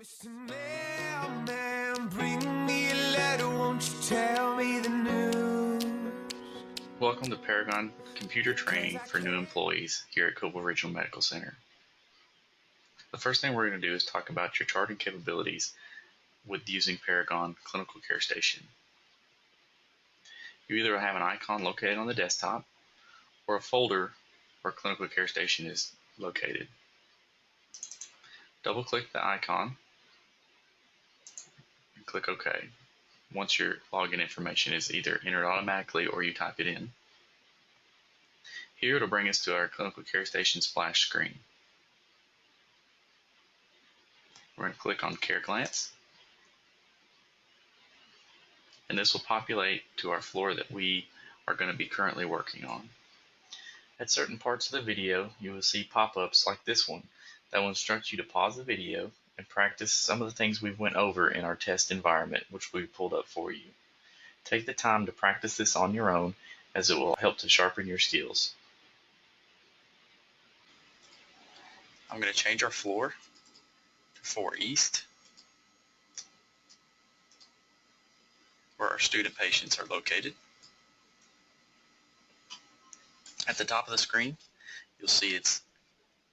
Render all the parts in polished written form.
Mr. Mailman, bring me a letter, won't you tell me the news? Welcome to Paragon Computer Training for new employees here at Coble Regional Medical Center. The first thing we're going to do is talk about your charting capabilities with using Paragon Clinical Care Station. You either have an icon located on the desktop or a folder where Clinical Care Station is located. Double-click the icon and click OK. Once your login information is either entered automatically or you type it in. Here it'll bring us to our Clinical Care Station splash screen. We're going to click on Care Glance, and this will populate to our floor that we are going to be currently working on. At certain parts of the video, you will see pop-ups like this one that will instruct you to pause the video and practice some of the things we've went over in our test environment, which we pulled up for you. Take the time to practice this on your own, as it will help to sharpen your skills. I'm going to change our floor to 4 East, where our student patients are located. At the top of the screen, you'll see it's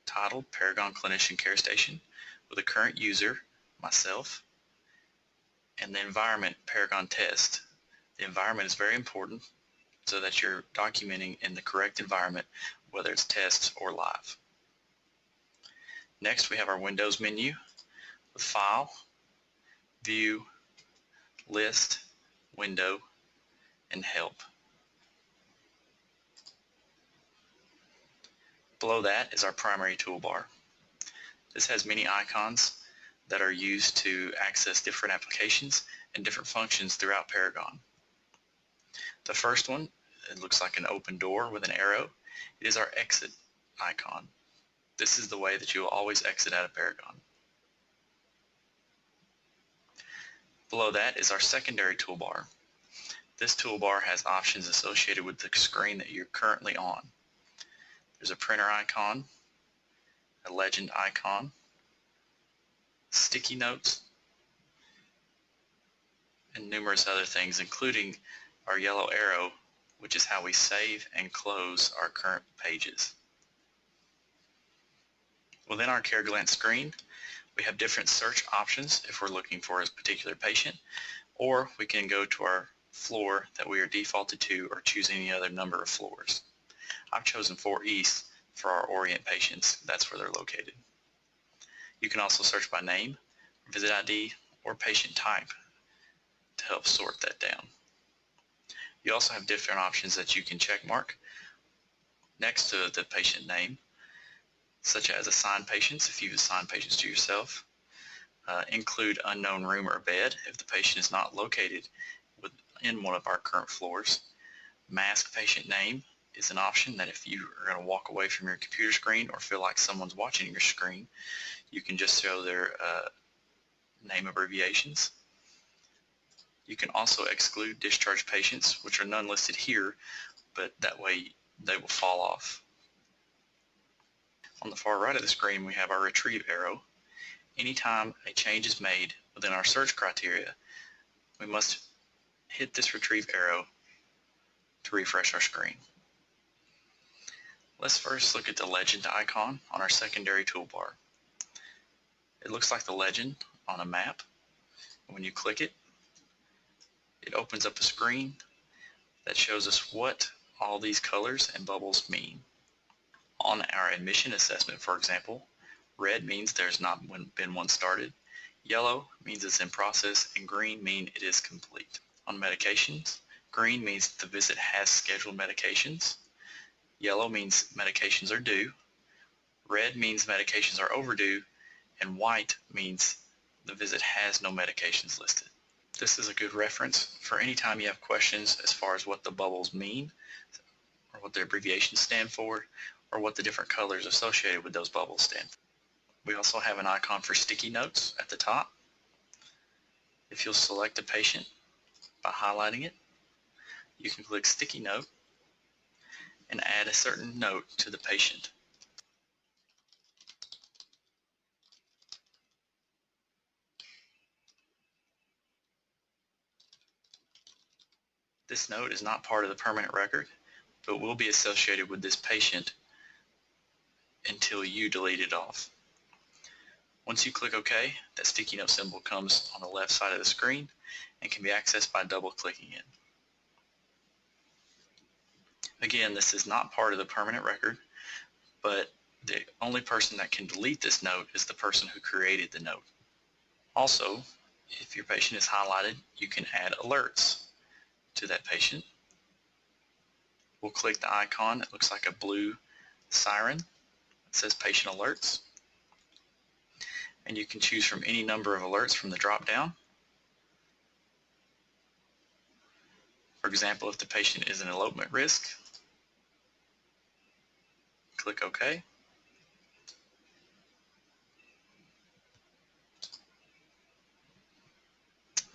titled Paragon Clinician Care Station with a current user, myself, and the environment Paragon Test. The environment is very important so that you're documenting in the correct environment, whether it's tests or live. Next, we have our Windows menu with File, View, List, Window, and Help. Below that is our primary toolbar. This has many icons that are used to access different applications and different functions throughout Paragon. The first one, it looks like an open door with an arrow. It is our exit icon. This is the way that you will always exit out of Paragon. Below that is our secondary toolbar. This toolbar has options associated with the screen that you're currently on. There's a printer icon, a legend icon, sticky notes, and numerous other things, including our yellow arrow, which is how we save and close our current pages. Within our Care Glance screen, we have different search options if we're looking for a particular patient, or we can go to our floor that we are defaulted to or choose any other number of floors. I've chosen 4 East for our Orient patients. That's where they're located. You can also search by name, visit ID, or patient type to help sort that down. You also have different options that you can check mark next to the patient name, such as assign patients if you've assigned patients to yourself, include unknown room or bed if the patient is not located within one of our current floors. Mask patient name is an option that if you are going to walk away from your computer screen or feel like someone's watching your screen, you can just show their name abbreviations. You can also exclude discharge patients, which are none listed here, but that way they will fall off. On the far right of the screen, we have our retrieve arrow. Anytime a change is made within our search criteria, we must hit this retrieve arrow to refresh our screen. Let's first look at the legend icon on our secondary toolbar. It looks like the legend on a map. When you click it, it opens up a screen that shows us what all these colors and bubbles mean. On our admission assessment, for example, red means there's not been one started, yellow means it's in process, and green means it is complete. On medications, green means the visit has scheduled medications, yellow means medications are due, red means medications are overdue, and white means the visit has no medications listed. This is a good reference for any time you have questions as far as what the bubbles mean, or what their abbreviations stand for, or what the different colors associated with those bubbles stand for. We also have an icon for sticky notes at the top. If you'll select a patient by highlighting it, you can click sticky note and add a certain note to the patient. This note is not part of the permanent record, but will be associated with this patient until you delete it off. Once you click OK, that sticky note symbol comes on the left side of the screen and can be accessed by double-clicking it. Again, this is not part of the permanent record, but the only person that can delete this note is the person who created the note. Also, if your patient is highlighted, you can add alerts to that patient. We'll click the icon. It looks like a blue siren. It says Patient Alerts. And you can choose from any number of alerts from the drop-down. For example, if the patient is an elopement risk, click OK.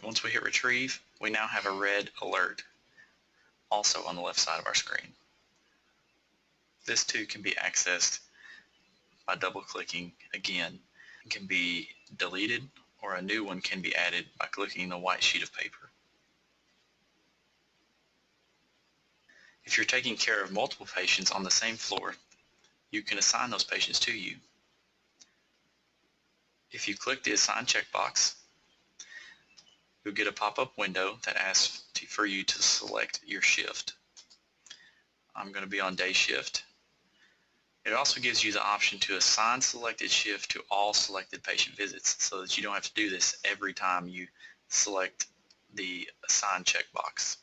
Once we hit retrieve, we now have a red alert also on the left side of our screen. This too can be accessed by double-clicking again. It can be deleted, or a new one can be added by clicking the white sheet of paper. If you're taking care of multiple patients on the same floor, you can assign those patients to you. If you click the Assign checkbox, you'll get a pop-up window that asks for you to select your shift. I'm going to be on day shift. It also gives you the option to assign selected shift to all selected patient visits so that you don't have to do this every time you select the Assign checkbox.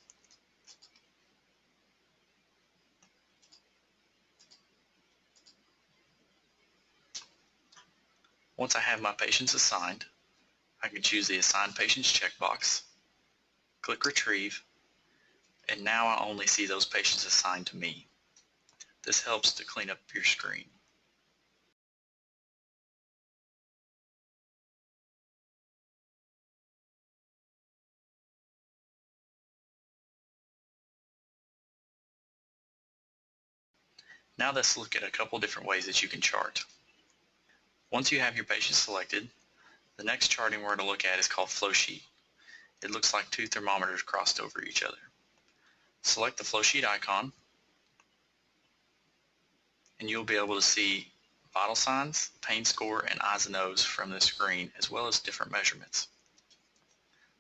Once I have my patients assigned, I can choose the Assign Patients checkbox, click Retrieve, and now I only see those patients assigned to me. This helps to clean up your screen. Now let's look at a couple different ways that you can chart. Once you have your patient selected, the next charting we're going to look at is called Flowsheet. It looks like two thermometers crossed over each other. Select the Flowsheet icon, and you'll be able to see vital signs, pain score, and eyes and nose from the screen, as well as different measurements.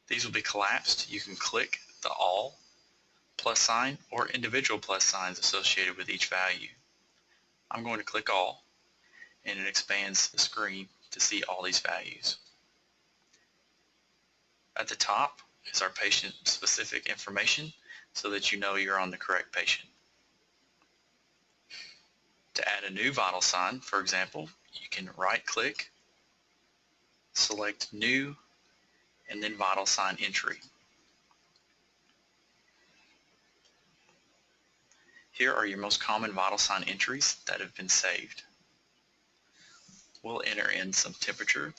These will be collapsed. You can click the all plus sign or individual plus signs associated with each value. I'm going to click all, and it expands the screen to see all these values. At the top is our patient-specific information so that you know you're on the correct patient. To add a new vital sign, for example, you can right-click, select New, and then Vital Sign Entry. Here are your most common vital sign entries that have been saved. We'll enter in some temperature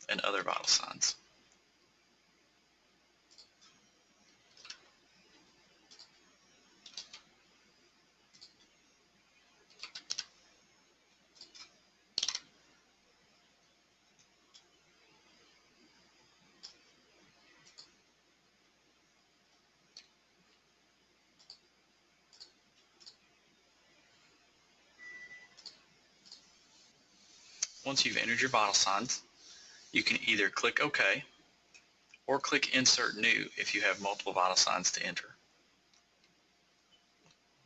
and other vital signs. Once you've entered your vital signs, you can either click OK or click Insert New if you have multiple vital signs to enter.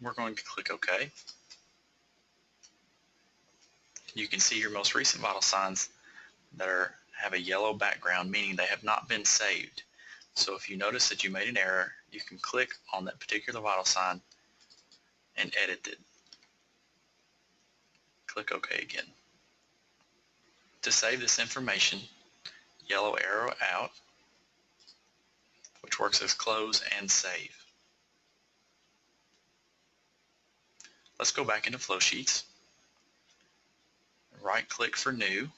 We're going to click OK. You can see your most recent vital signs that have a yellow background, meaning they have not been saved. So if you notice that you made an error, you can click on that particular vital sign and edit it. Click OK again. To save this information, yellow arrow out, which works as close and save. Let's go back into Flowsheets. Right click for New,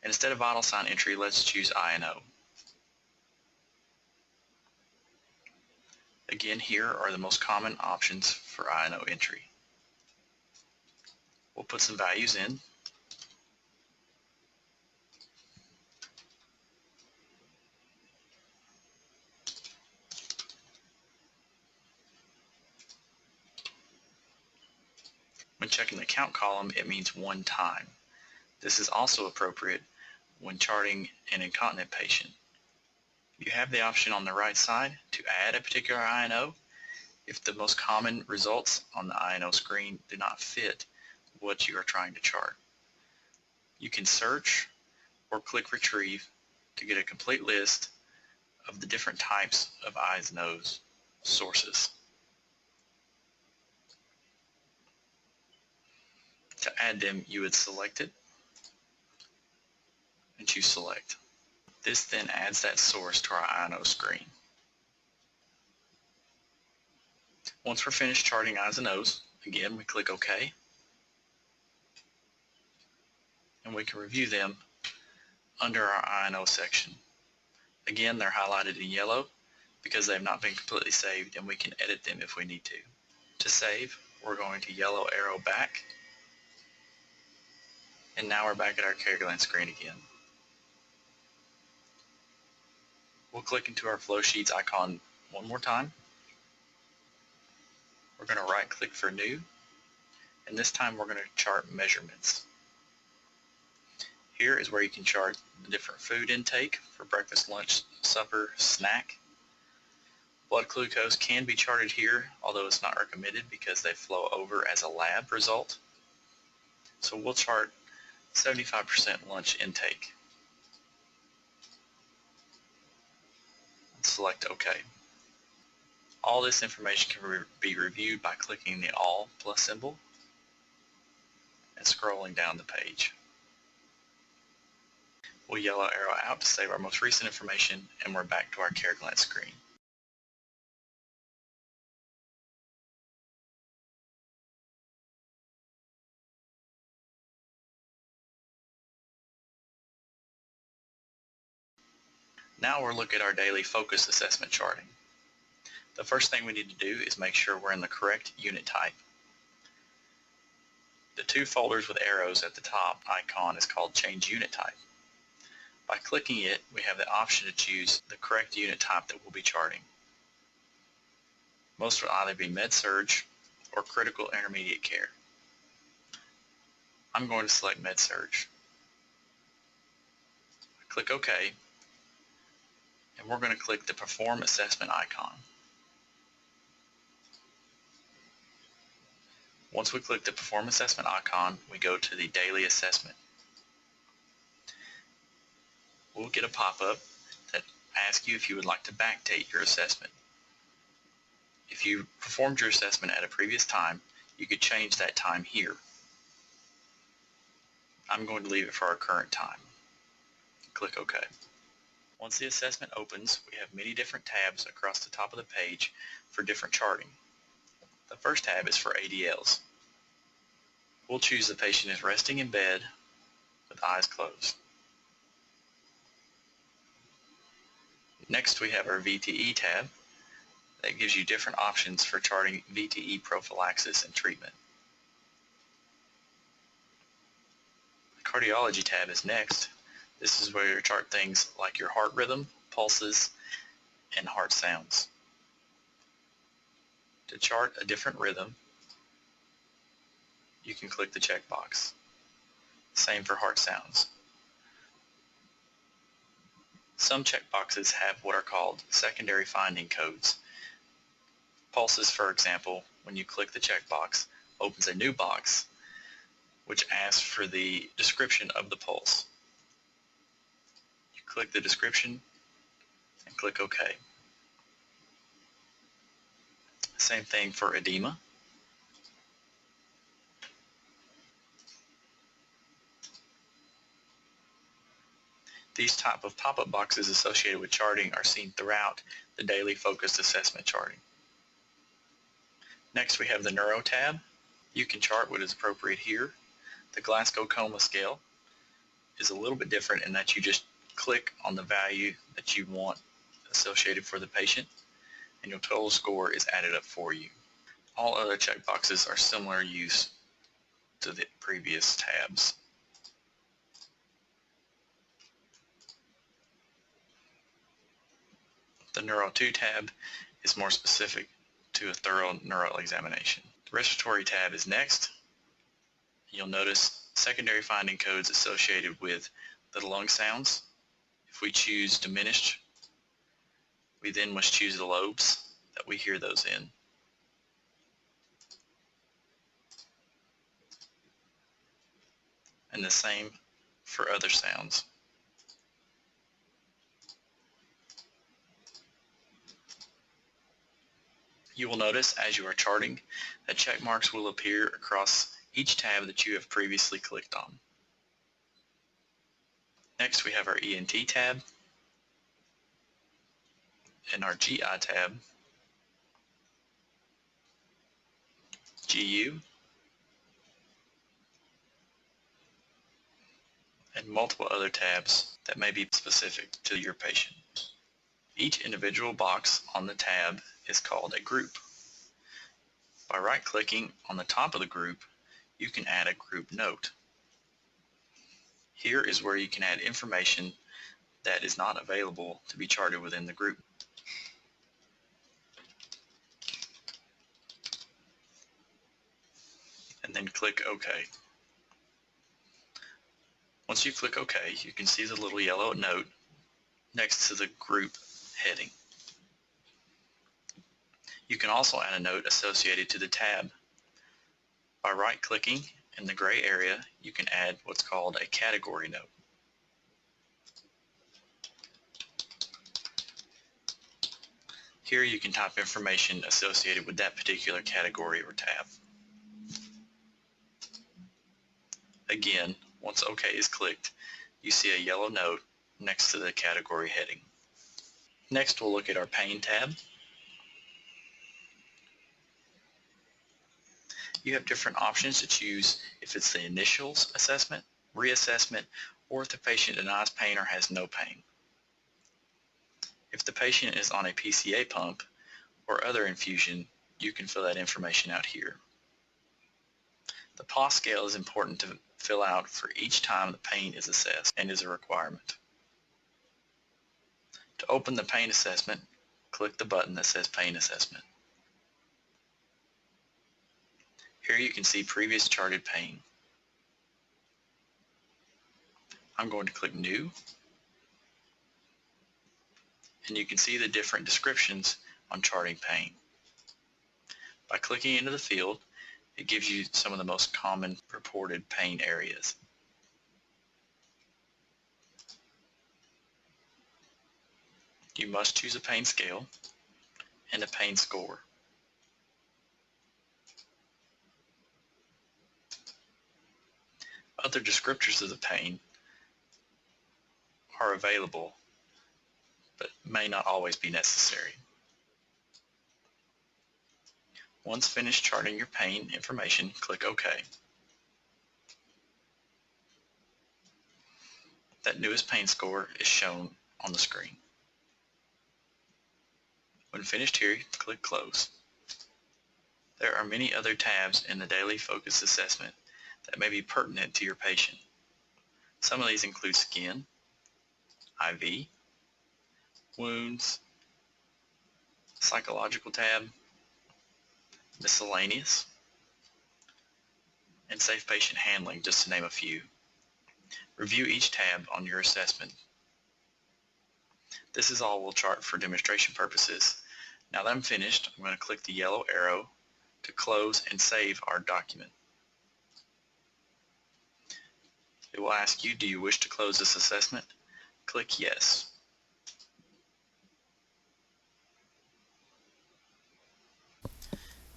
and instead of vital sign entry, let's choose I&O. Again, here are the most common options for I&O entry. We'll put some values in. When checking the count column, it means 1 time. This is also appropriate when charting an incontinent patient. You have the option on the right side to add a particular INO if the most common results on the INO screen do not fit what you are trying to chart. You can search or click retrieve to get a complete list of the different types of eyes, nose sources. To add them, you would select it and choose select. This then adds that source to our INO screen. Once we're finished charting eyes and nose, again we click OK, and we can review them under our INO section. Again, they're highlighted in yellow because they have not been completely saved, and we can edit them if we need to. To save, we're going to yellow arrow back, and now we're back at our CareGlance screen again. We'll click into our flow sheets icon one more time. We're going to right click for new, and this time we're going to chart measurements. Here is where you can chart the different food intake for breakfast, lunch, supper, snack. Blood glucose can be charted here, although it's not recommended because they flow over as a lab result. So we'll chart 75% lunch intake. Select OK. All this information can be reviewed by clicking the All plus symbol and scrolling down the page. We'll yellow arrow out to save our most recent information, and we're back to our CareGlance screen. Now we'll look at our daily focus assessment charting. The first thing we need to do is make sure we're in the correct unit type. The two folders with arrows at the top icon is called Change Unit Type. By clicking it, we have the option to choose the correct unit type that we'll be charting. Most will either be Med-Surg or Critical Intermediate Care. I'm going to select Med-Surg. Click OK, and we're going to click the Perform Assessment icon. Once we click the Perform Assessment icon, we go to the Daily Assessment. We'll get a pop-up that asks you if you would like to backdate your assessment. If you performed your assessment at a previous time, you could change that time here. I'm going to leave it for our current time. Click OK. Once the assessment opens, we have many different tabs across the top of the page for different charting. The first tab is for ADLs. We'll choose the patient is resting in bed with eyes closed. Next, we have our VTE tab that gives you different options for charting VTE prophylaxis and treatment. The Cardiology tab is next. This is where you chart things like your heart rhythm, pulses, and heart sounds. To chart a different rhythm, you can click the checkbox. Same for heart sounds. Some checkboxes have what are called secondary finding codes. Pulses, for example, when you click the checkbox, opens a new box which asks for the description of the pulse. You click the description and click OK. Same thing for edema. These type of pop-up boxes associated with charting are seen throughout the daily focused assessment charting. Next, we have the Neuro tab. You can chart what is appropriate here. The Glasgow Coma Scale is a little bit different in that you just click on the value that you want associated for the patient, and your total score is added up for you. All other checkboxes are similar use to the previous tabs. The Neuro 2 tab is more specific to a thorough neural examination. The Respiratory tab is next. You'll notice secondary finding codes associated with the lung sounds. If we choose diminished, we then must choose the lobes that we hear those in. And the same for other sounds. You will notice as you are charting that check marks will appear across each tab that you have previously clicked on. Next we have our ENT tab and our GI tab, GU, and multiple other tabs that may be specific to your patient. Each individual box on the tab is called a group. By right-clicking on the top of the group, you can add a group note. Here is where you can add information that is not available to be charted within the group. And then click OK. Once you click OK, you can see the little yellow note next to the group heading. You can also add a note associated to the tab. By right-clicking in the gray area, you can add what's called a category note. Here you can type information associated with that particular category or tab. Again, once OK is clicked, you see a yellow note next to the category heading. Next, we'll look at our pain tab. You have different options to choose if it's the initials assessment, reassessment, or if the patient denies pain or has no pain. If the patient is on a PCA pump or other infusion, you can fill that information out here. The POS scale is important to fill out for each time the pain is assessed and is a requirement. To open the pain assessment, click the button that says Pain Assessment. Here you can see previous charted pain. I'm going to click New, and you can see the different descriptions on charting pain. By clicking into the field, it gives you some of the most common reported pain areas. You must choose a pain scale and a pain score. Other descriptors of the pain are available, but may not always be necessary. Once finished charting your pain information, click OK. That newest pain score is shown on the screen. When finished here, click Close. There are many other tabs in the Daily Focus Assessment that may be pertinent to your patient. Some of these include skin, IV, wounds, psychological tab, miscellaneous, and safe patient handling, just to name a few. Review each tab on your assessment. This is all we'll chart for demonstration purposes. Now that I'm finished, I'm going to click the yellow arrow to close and save our document. It will ask you, do you wish to close this assessment? Click Yes.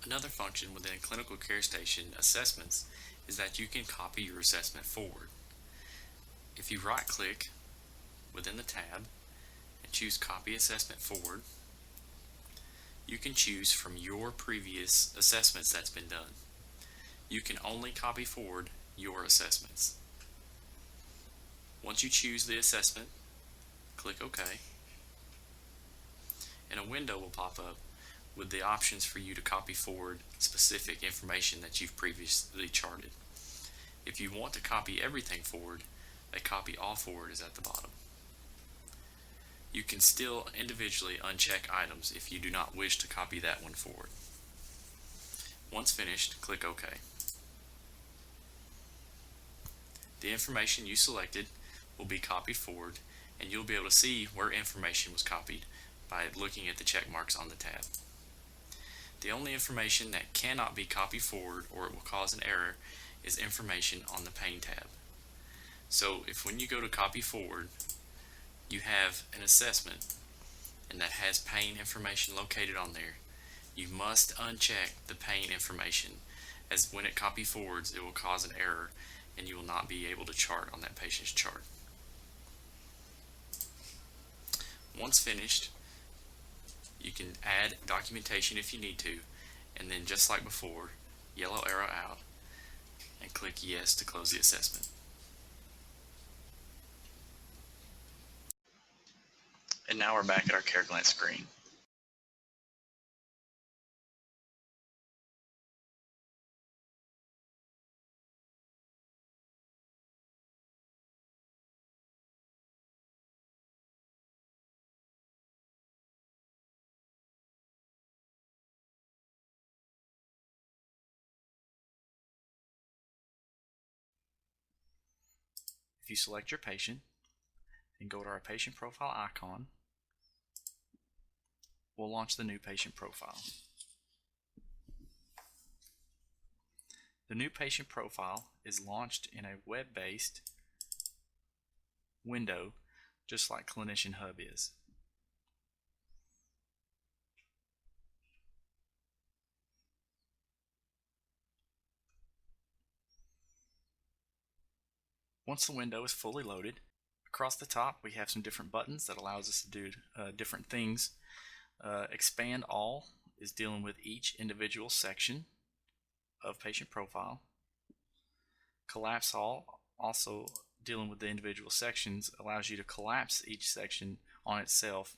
Another function within Clinical Care Station assessments is that you can copy your assessment forward. If you right-click within the tab and choose Copy Assessment Forward, you can choose from your previous assessments that's been done. You can only copy forward your assessments. Once you choose the assessment, click OK, and a window will pop up with the options for you to copy forward specific information that you've previously charted. If you want to copy everything forward, a Copy All Forward is at the bottom. You can still individually uncheck items if you do not wish to copy that one forward. Once finished, click OK. The information you selected will be copied forward, and you'll be able to see where information was copied by looking at the check marks on the tab. The only information that cannot be copied forward or it will cause an error is information on the pain tab. So if when you go to copy forward, you have an assessment and that has pain information located on there, you must uncheck the pain information, as when it copy forwards it will cause an error and you will not be able to chart on that patient's chart. Once finished, you can add documentation if you need to, and then just like before, yellow arrow out and click yes to close the assessment. And now we're back at our CareGlance screen. If you select your patient and go to our patient profile icon, we'll launch the new patient profile. The new patient profile is launched in a web-based window, just like Clinician Hub is. Once the window is fully loaded, across the top we have some different buttons that allows us to do different things. Expand All is dealing with each individual section of patient profile. Collapse All, also dealing with the individual sections, allows you to collapse each section on itself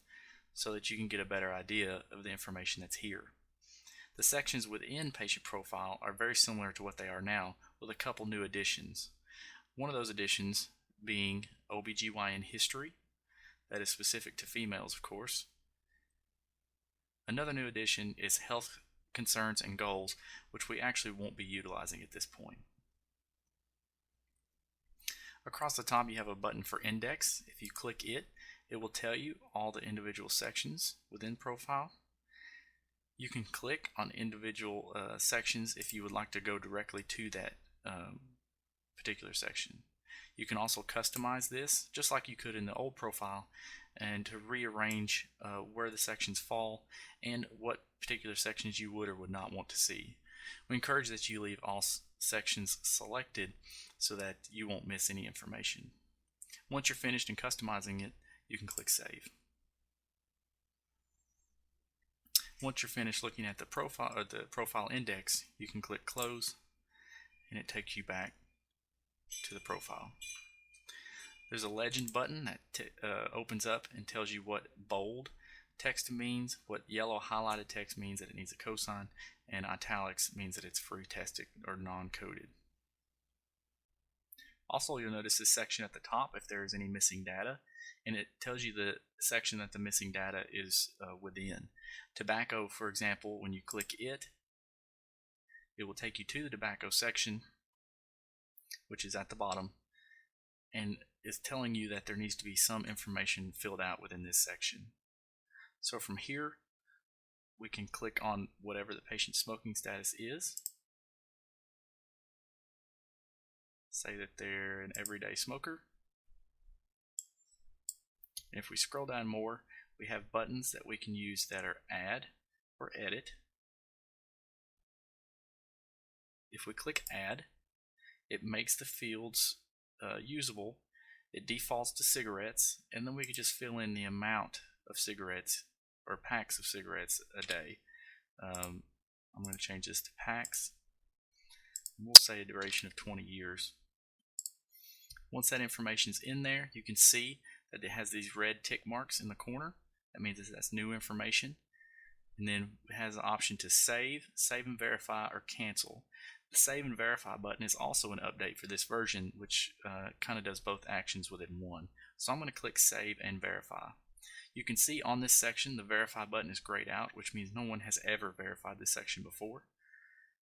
so that you can get a better idea of the information that's here. The sections within patient profile are very similar to what they are now, with a couple new additions. One of those additions being OBGYN history, that is specific to females, of course. Another new addition is health concerns and goals, which we actually won't be utilizing at this point. Across the top you have a button for index. If you click it, it will tell you all the individual sections within profile. You can click on individual sections if you would like to go directly to that particular section. You can also customize this just like you could in the old profile, and to rearrange where the sections fall and what particular sections you would or would not want to see. We encourage that you leave all sections selected so that you won't miss any information. Once you're finished in customizing it, you can click Save. Once you're finished looking at the profile or the profile index, you can click Close, and it takes you back to the profile. There's a legend button that opens up and tells you what bold text means, what yellow highlighted text means that it needs a cosign, and italics means that it's free text or non-coded. Also, you'll notice this section at the top if there is any missing data, and it tells you the section that the missing data is within. Tobacco, for example, when you click it will take you to the tobacco section, which is at the bottom, and is telling you that there needs to be some information filled out within this section. So from here we can click on whatever the patient's smoking status is. Say that they're an everyday smoker. And if we scroll down more, we have buttons that we can use that are Add or Edit. If we click Add, it makes the fields usable. It defaults to cigarettes, and then we can just fill in the amount of cigarettes or packs of cigarettes a day. I'm going to change this to packs, and we'll say a duration of 20 years. Once that information is in there, you can see that it has these red tick marks in the corner. That means that's new information. And then it has an option to save and verify, or cancel. The Save and Verify button is also an update for this version, which kind of does both actions within one. So I'm going to click Save and Verify. You can see on this section the Verify button is grayed out, which means no one has ever verified this section before.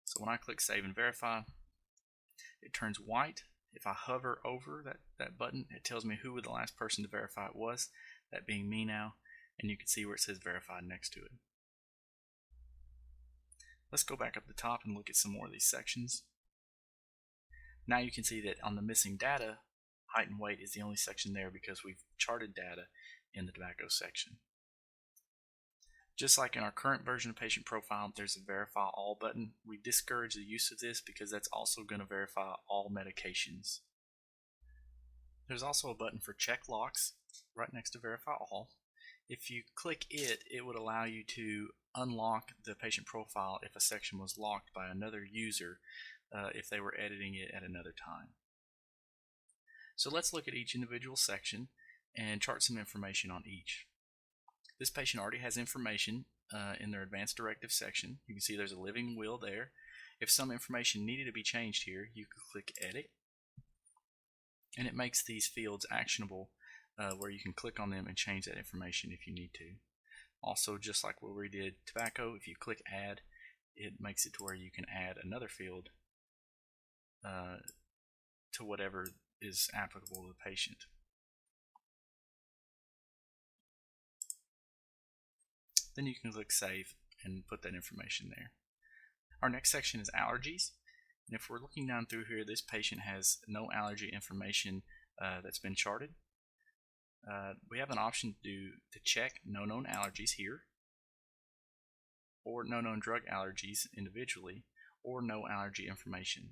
So when I click Save and Verify, it turns white If I hover over that button, it tells me who the last person to verify it was, that being me now, and you can see where it says verified next to it. Let's go back up the top and look at some more of these sections. Now you can see that on the missing data, height and weight is the only section there because we've charted data in the tobacco section. Just like in our current version of Patient Profile, there's a Verify All button. We discourage the use of this because that's also going to verify all medications. There's also a button for check locks right next to Verify All. If you click it, it would allow you to unlock the patient profile if a section was locked by another user if they were editing it at another time. So let's look at each individual section and chart some information on each. This patient already has information in their advanced directive section. You can see there's a living will there. If some information needed to be changed here, you could click edit, and it makes these fields actionable where you can click on them and change that information if you need to. Also, just like where we did tobacco, if you click add, it makes it to where you can add another field to whatever is applicable to the patient. Then you can click save and put that information there. Our next section is allergies. And if we're looking down through here, this patient has no allergy information that's been charted. We have an option to check no known allergies here, or no known drug allergies individually, or no allergy information.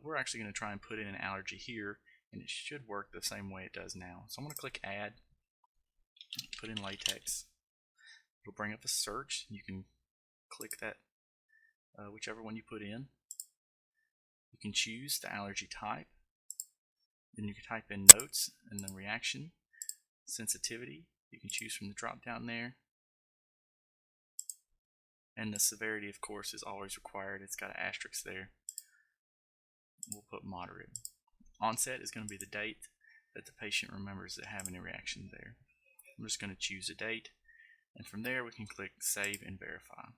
We're actually going to try and put in an allergy here, and it should work the same way it does now. So I'm going to click add, put in latex. It'll bring up a search. You can click that, whichever one you put in. You can choose the allergy type. Then you can type in notes and then reaction, sensitivity. You can choose from the drop down there. And the severity, of course, is always required. It's got an asterisk there. We'll put moderate. Onset is going to be the date that the patient remembers to have any reaction there. I'm just going to choose a date. And from there we can click save and verify.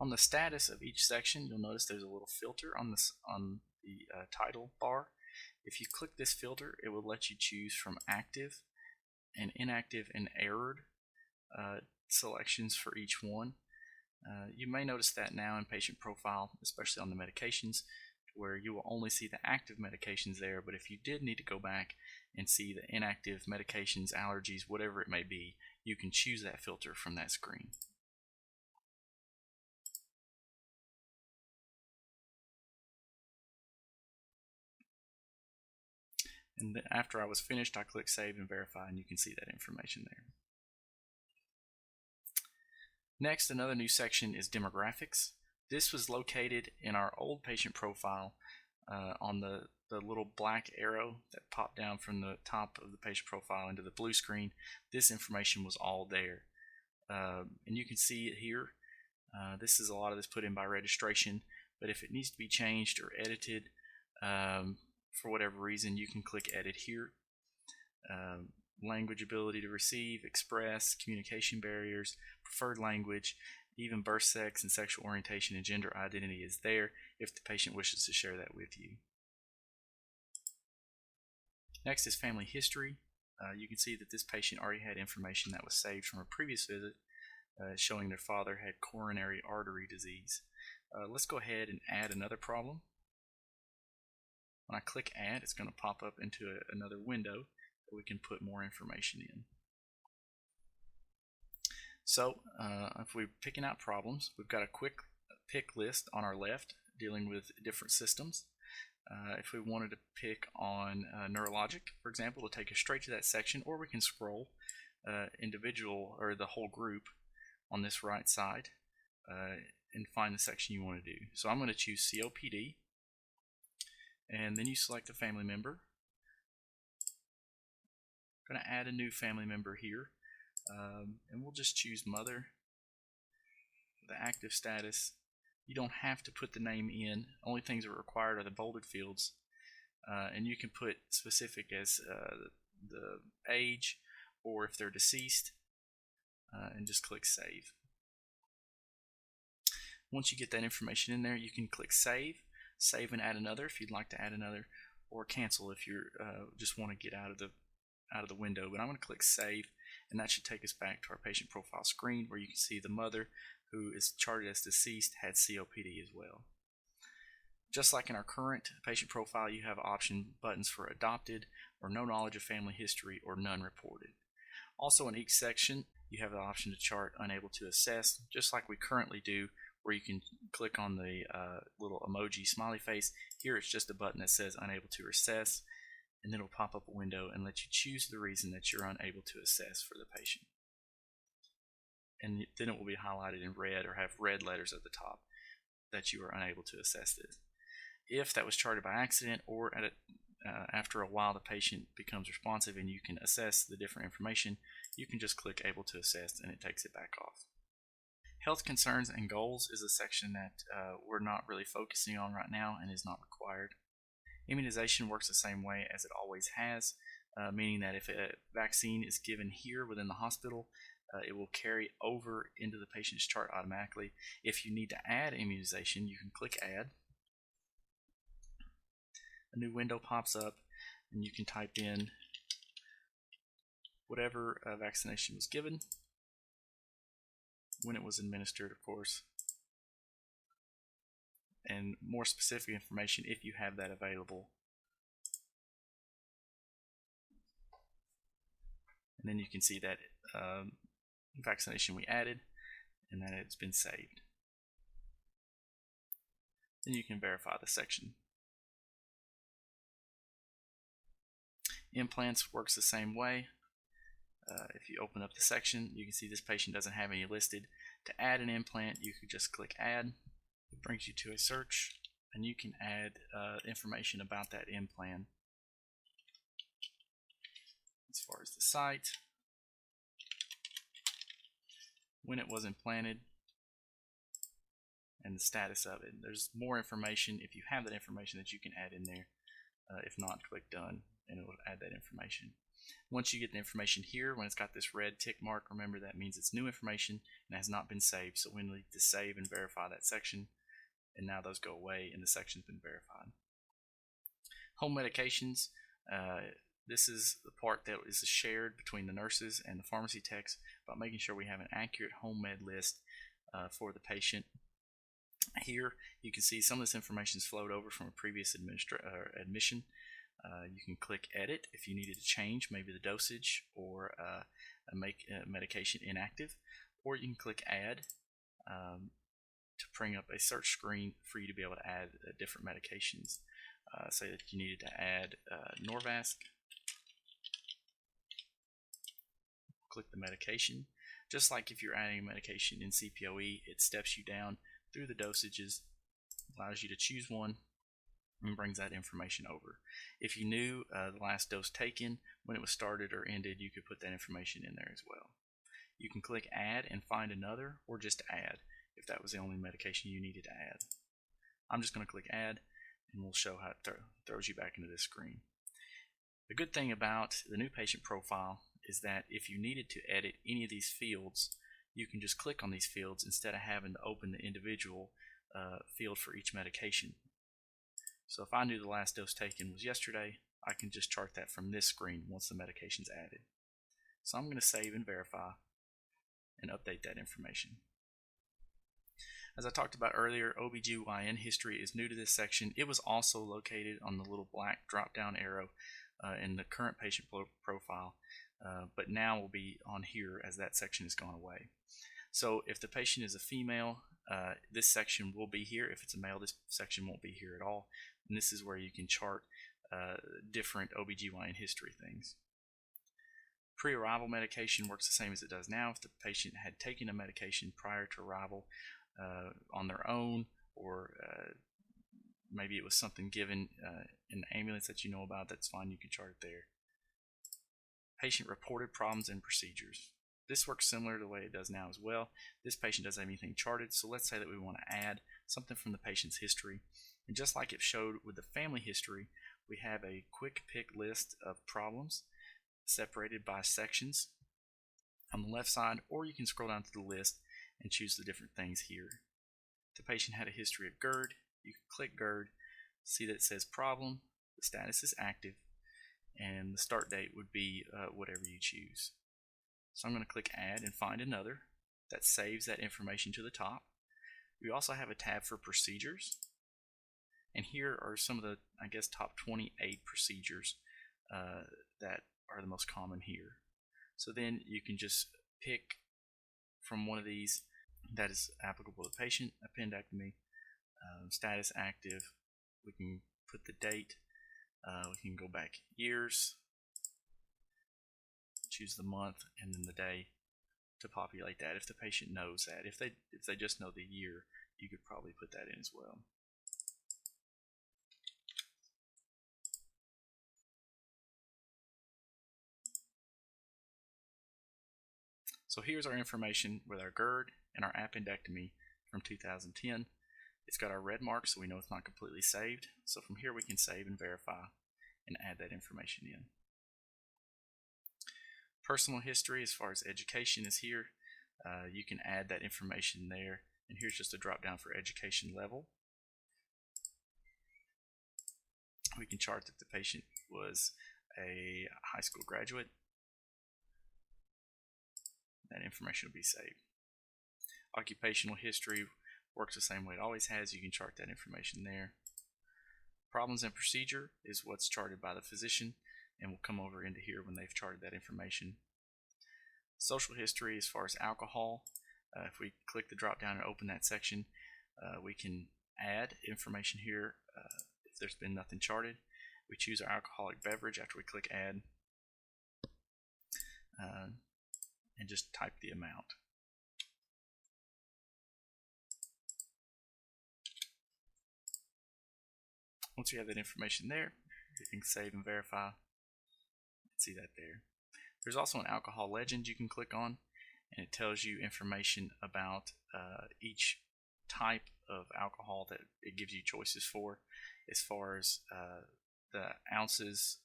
On the status of each section, you'll notice there's a little filter on the title bar. If you click this filter, it will let you choose from active and inactive and errored selections for each one. You may notice that now in Patient Profile, especially on the medications, where you will only see the active medications there, but if you did need to go back and see the inactive medications, allergies, whatever it may be, you can choose that filter from that screen. And then after I was finished, I clicked save and verify, and you can see that information there. Next, another new section is demographics. This was located in our old patient profile on the little black arrow that popped down from the top of the patient profile into the blue screen. This information was all there. And you can see it here. This is a lot of this put in by registration, but if it needs to be changed or edited for whatever reason, you can click edit here. Language ability to receive, express, communication barriers, preferred language, even birth, sex, and sexual orientation and gender identity is there if the patient wishes to share that with you. Next is family history. You can see that this patient already had information that was saved from a previous visit showing their father had coronary artery disease. Let's go ahead and add another problem. When I click add, it's going to pop up into another window that we can put more information in. So if we're picking out problems, we've got a quick pick list on our left dealing with different systems. If we wanted to pick on neurologic, for example, it'll take us straight to that section, or we can scroll individual or the whole group on this right side and find the section you want to do. So I'm going to choose COPD, and then you select a family member. I'm going to add a new family member here, and we'll just choose mother. The active status, you don't have to put the name in. Only things that are required are the bolded fields, and you can put specific as the age or if they're deceased, and just click save. Once you get that information in there, you can click save and add another if you'd like to add another, or cancel if you just want to get out of the window. But I'm going to click Save, and that should take us back to our patient profile screen where you can see the mother, who is charted as deceased, had COPD as well. Just like in our current patient profile, you have option buttons for adopted, or no knowledge of family history, or none reported. Also, in each section, you have the option to chart unable to assess, just like we currently do, where you can click on the little emoji smiley face. Here it's just a button that says unable to assess, and then it'll pop up a window and let you choose the reason that you're unable to assess for the patient. And then it will be highlighted in red or have red letters at the top that you are unable to assess this. If that was charted by accident, or after a while the patient becomes responsive and you can assess the different information, you can just click able to assess and it takes it back off. Health concerns and goals is a section that we're not really focusing on right now and is not required. Immunization works the same way as it always has, meaning that if a vaccine is given here within the hospital, it will carry over into the patient's chart automatically. If you need to add immunization, you can click Add. A new window pops up and you can type in whatever vaccination was given, when it was administered, of course, and more specific information if you have that available. And then you can see that vaccination we added and that it's been saved. Then you can verify the section. Implants works the same way. If you open up the section, you can see this patient doesn't have any listed. To add an implant, you could just click Add. It brings you to a search, and you can add information about that implant as far as the site, when it was implanted, and the status of it. There's more information if you have that information that you can add in there. If not, click Done and it will add that information. Once you get the information here, when it's got this red tick mark, remember that means it's new information and has not been saved. So we need to save and verify that section, and now those go away and the section's been verified. Home medications. This is the part that is shared between the nurses and the pharmacy techs about making sure we have an accurate home med list for the patient. Here you can see some of this information is flowed over from a previous admission. You can click Edit if you needed to change maybe the dosage or make medication inactive, or you can click Add to bring up a search screen for you to be able to add different medications. Say that you needed to add Norvasc. Click the medication. Just like if you're adding a medication in CPOE, it steps you down through the dosages, allows you to choose one, and brings that information over. If you knew the last dose taken, when it was started or ended, you could put that information in there as well. You can click Add and find another, or just Add if that was the only medication you needed to add. I'm just going to click Add, and we'll show how it throws you back into this screen. The good thing about the new patient profile is that if you needed to edit any of these fields, you can just click on these fields instead of having to open the individual field for each medication. So if I knew the last dose taken was yesterday, I can just chart that from this screen once the medication's added. So I'm going to save and verify and update that information. As I talked about earlier, OBGYN history is new to this section. It was also located on the little black drop down arrow in the current patient profile, but now will be on here as that section has gone away. So if the patient is a female, this section will be here. If it's a male, this section won't be here at all. And this is where you can chart different OBGYN history things. Pre-arrival medication works the same as it does now. If the patient had taken a medication prior to arrival on their own, or maybe it was something given in the ambulance that you know about, that's fine, you can chart it there. Patient reported problems and procedures. This works similar to the way it does now as well. This patient doesn't have anything charted, so let's say that we want to add something from the patient's history. And just like it showed with the family history, we have a quick pick list of problems separated by sections on the left side, or you can scroll down to the list and choose the different things here. If the patient had a history of GERD, you can click GERD, see that it says problem. the status is active, and the start date would be whatever you choose. So I'm going to click Add and find another. That saves that information to the top. We also have a tab for procedures, and here are some of the, I guess, top 28 procedures that are the most common here. So then you can just pick from one of these that is applicable to the patient. Appendectomy, status active. We can put the date. We can go back years, choose the month, and then the day to populate that. If the patient knows that, if they just know the year, you could probably put that in as well. So here's our information with our GERD and our appendectomy from 2010. It's got our red mark, so we know it's not completely saved. So from here we can save and verify and add that information in. Personal history, as far as education, is here. You can add that information there, and here's just a drop down for education level. We can chart that the patient was a high school graduate. That information will be saved. Occupational history works the same way it always has. You can chart that information there. Problems and procedure is what's charted by the physician, and we'll come over into here when they've charted that information. Social history, as far as alcohol, if we click the drop down and open that section, we can add information here if there's been nothing charted. We choose our alcoholic beverage after we click add, and just type the amount. Once you have that information there, you can save and verify. See that there. There's also an alcohol legend you can click on, and it tells you information about each type of alcohol that it gives you choices for, as far as the ounces,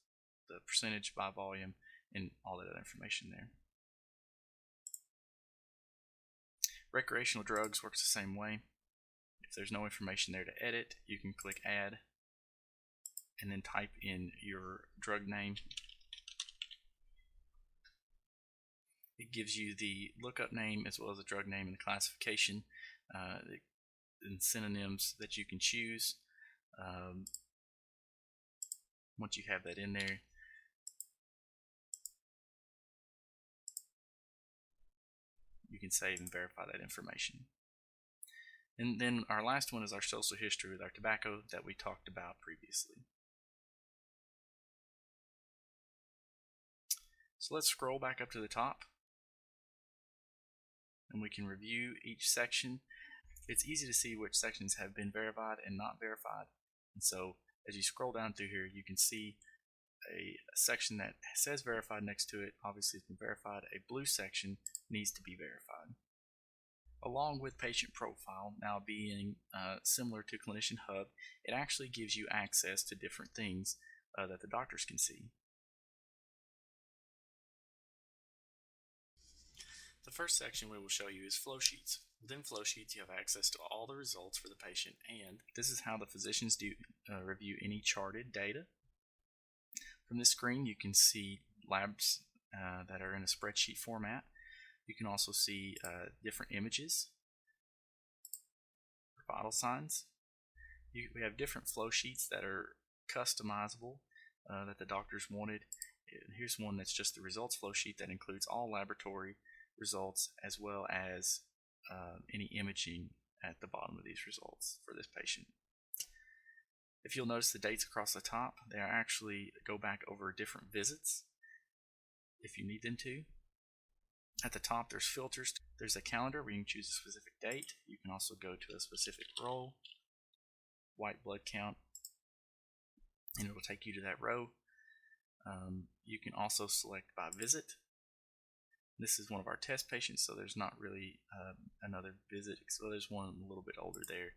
the percentage by volume, and all that other information there. Recreational drugs works the same way. If there's no information there to edit, you can click add and then type in your drug name. It gives you the lookup name as well as the drug name and the classification and synonyms that you can choose. Once you have that in there, you can save and verify that information. And then our last one is our social history with our tobacco that we talked about previously. So let's scroll back up to the top, and we can review each section. It's easy to see which sections have been verified and not verified. And so as you scroll down through here, you can see a section that says verified next to it. Obviously it's been verified. A blue section needs to be verified. Along with Patient Profile now being similar to Clinician Hub, it actually gives you access to different things that the doctors can see. The first section we will show you is flow sheets. Within flow sheets, you have access to all the results for the patient, and this is how the physicians do review any charted data. From this screen, you can see labs that are in a spreadsheet format. You can also see different images, vital signs. We have different flow sheets that are customizable that the doctors wanted. Here's one that's just the results flow sheet that includes all laboratory results as well as any imaging at the bottom of these results for this patient. If you'll notice the dates across the top, they actually go back over different visits if you need them to. At the top there's filters. There's a calendar where you can choose a specific date. You can also go to a specific row, white blood count, and it will take you to that row. You can also select by visit. This is one of our test patients, so there's not really another visit. So there's one a little bit older there.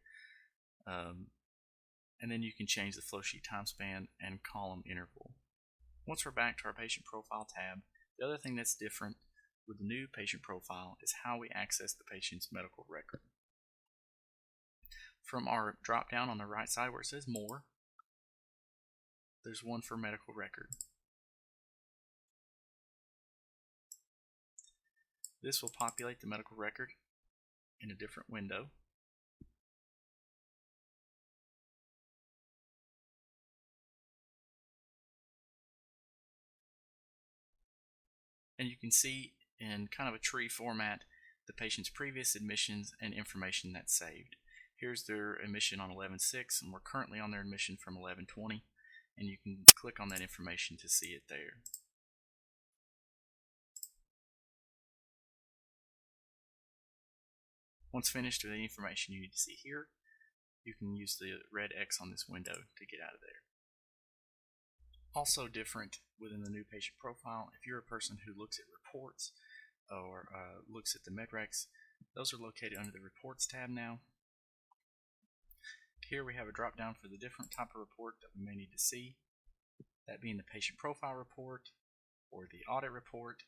And then you can change the flow sheet time span and column interval. Once we're back to our patient profile tab, the other thing that's different with the new patient profile is how we access the patient's medical record. From our drop down on the right side where it says more, there's one for medical record. This will populate the medical record in a different window. And you can see in kind of a tree format the patient's previous admissions and information that's saved. Here's their admission on 11/6, and we're currently on their admission from 11/20, and you can click on that information to see it there. Once finished with the information you need to see here, you can use the red X on this window to get out of there. Also different within the new patient profile, if you're a person who looks at reports or looks at the MedRecs, those are located under the Reports tab now. Here we have a drop down for the different type of report that we may need to see, that being the patient profile report or the audit report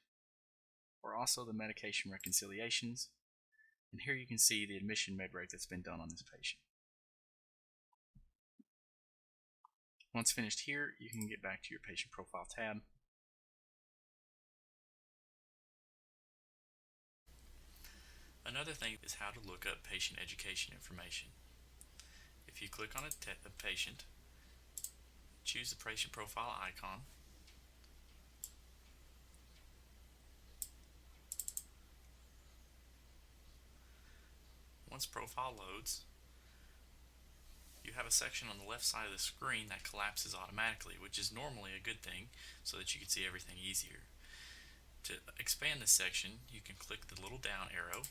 or also the medication reconciliations. And here you can see the admission MedRec that's been done on this patient. Once finished here, you can get back to your patient profile tab. Another thing is how to look up patient education information. If you click on a patient, choose the patient profile icon, once profile loads, you have a section on the left side of the screen that collapses automatically, which is normally a good thing so that you can see everything easier. To expand this section, you can click the little down arrow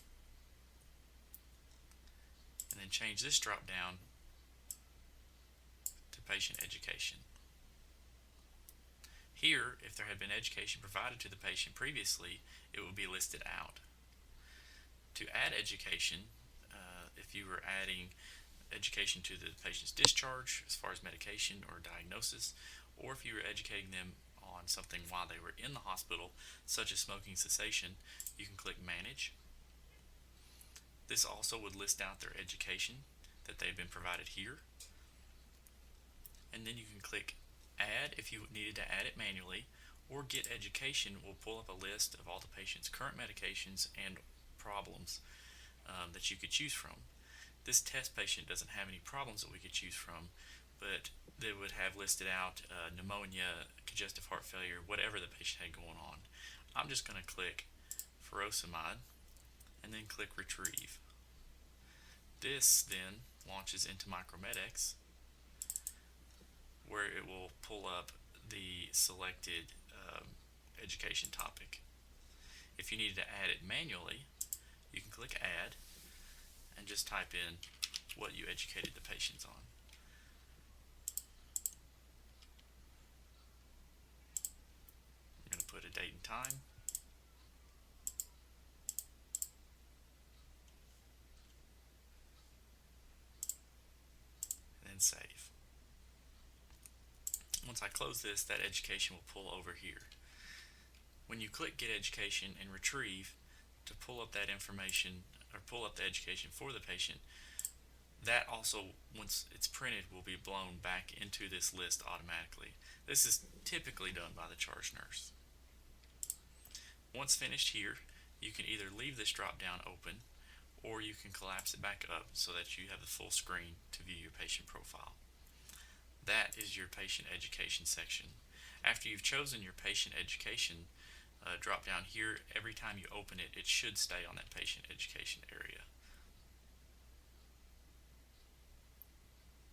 and then change this drop down to patient education. Here, if there had been education provided to the patient previously, it will be listed out. To add education, if you were adding education to the patient's discharge as far as medication or diagnosis, or if you were educating them on something while they were in the hospital, such as smoking cessation, you can click Manage. This also would list out their education that they've been provided here. And then you can click Add if you needed to add it manually, or Get Education will pull up a list of all the patient's current medications and problems that you could choose from. This test patient doesn't have any problems that we could choose from, but they would have listed out pneumonia, congestive heart failure, whatever the patient had going on. I'm just going to click furosemide and then click Retrieve. This then launches into Micromed-X, where it will pull up the selected education topic. If you needed to add it manually, you can click Add and just type in what you educated the patients on. I'm going to put a date and time. And then save. Once I close this, that education will pull over here. When you click Get Education and Retrieve to pull up that information or pull up the education for the patient, that also, once it's printed, will be blown back into this list automatically. This is typically done by the charge nurse. Once finished here, you can either leave this drop down open or you can collapse it back up so that you have the full screen to view your patient profile. That is your patient education section. After you've chosen your patient education drop down here, every time you open it, it should stay on that patient education area.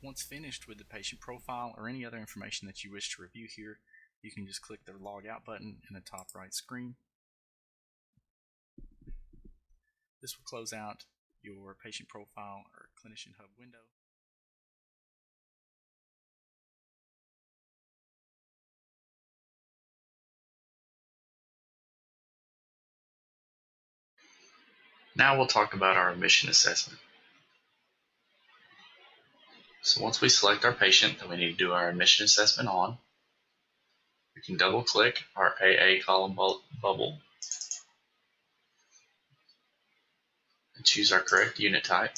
Once finished with the patient profile or any other information that you wish to review here, you can just click the log out button in the top right screen. This will close out your patient profile or clinician hub window. Now we'll talk about our admission assessment. So once we select our patient that we need to do our admission assessment on, we can double click our AA column bubble and choose our correct unit type.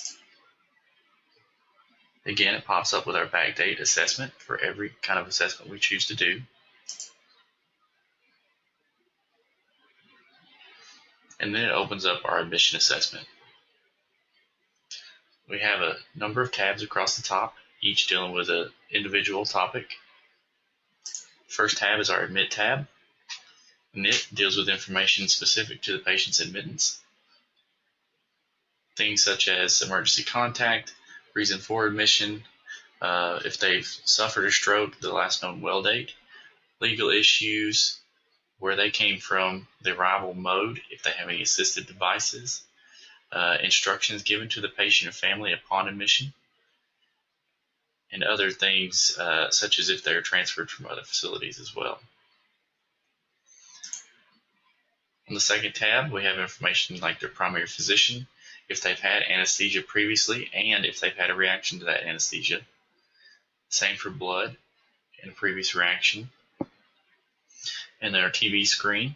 Again, it pops up with our backdate assessment for every kind of assessment we choose to do. And then it opens up our admission assessment. We have a number of tabs across the top, each dealing with an individual topic. First tab is our Admit tab. Admit deals with information specific to the patient's admittance. Things such as emergency contact, reason for admission, if they've suffered a stroke, the last known well date, legal issues, where they came from, the arrival mode, if they have any assisted devices, instructions given to the patient and family upon admission, and other things such as if they're transferred from other facilities as well. On the second tab, we have information like their primary physician, if they've had anesthesia previously, and if they've had a reaction to that anesthesia. Same for blood and a previous reaction. And then our TB screen.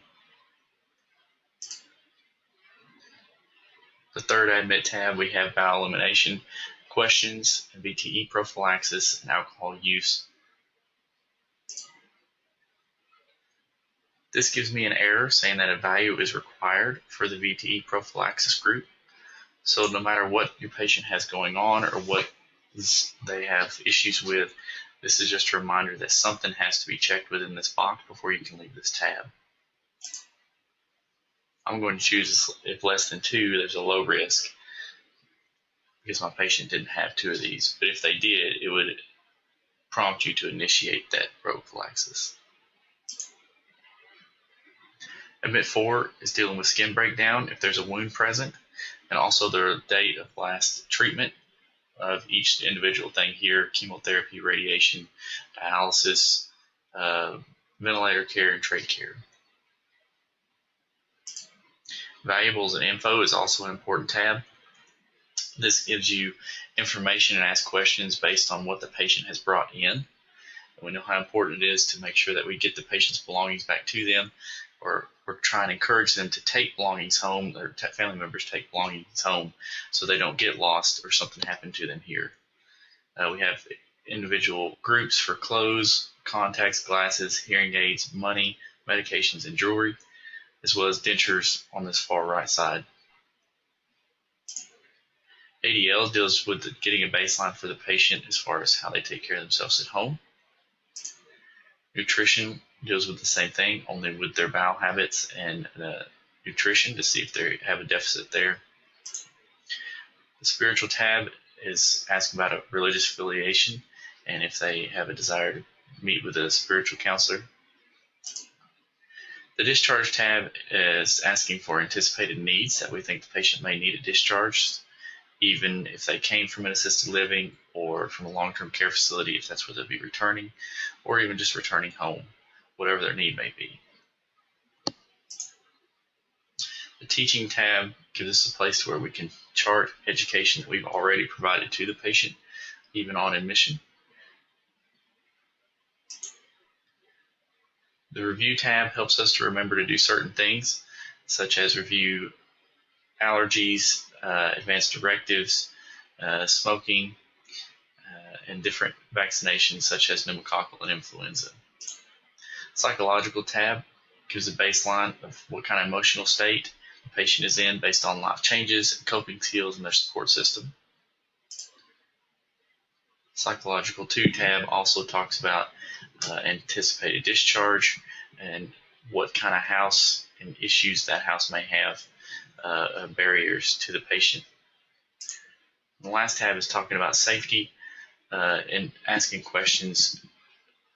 The third Admit tab, we have bowel elimination questions, VTE prophylaxis, and alcohol use. This gives me an error saying that a value is required for the VTE prophylaxis group. So no matter what your patient has going on or what they have issues with, this is just a reminder that something has to be checked within this box before you can leave this tab. I'm going to choose if less than 2, there's a low risk, because my patient didn't have 2 of these. But if they did, it would prompt you to initiate that prophylaxis. Admit 4 is dealing with skin breakdown if there's a wound present, and also the date of last treatment of each individual thing here: chemotherapy, radiation, dialysis, ventilator care, and trach care. Valuables and info is also an important tab. This gives you information and asks questions based on what the patient has brought in. And we know how important it is to make sure that we get the patient's belongings back to them, or try and encourage them to take belongings home, or family members take belongings home so they don't get lost or something happened to them here. We have individual groups for clothes, contacts, glasses, hearing aids, money, medications, and jewelry, as well as dentures on this far right side. ADL deals with getting a baseline for the patient as far as how they take care of themselves at home. Nutrition deals with the same thing, only with their bowel habits and nutrition, to see if they have a deficit there. The spiritual tab is asking about a religious affiliation and if they have a desire to meet with a spiritual counselor. The discharge tab is asking for anticipated needs that we think the patient may need a discharge, even if they came from an assisted living or from a long-term care facility, if that's where they'll be returning, or even just returning home, whatever their need may be. The teaching tab gives us a place where we can chart education that we've already provided to the patient, even on admission. The review tab helps us to remember to do certain things, such as review allergies, advanced directives, smoking, and different vaccinations such as pneumococcal and influenza. Psychological tab gives a baseline of what kind of emotional state the patient is in based on life changes, coping skills, and their support system. Psychological 2 tab also talks about anticipated discharge and what kind of house and issues that house may have, barriers to the patient. And the last tab is talking about safety and asking questions.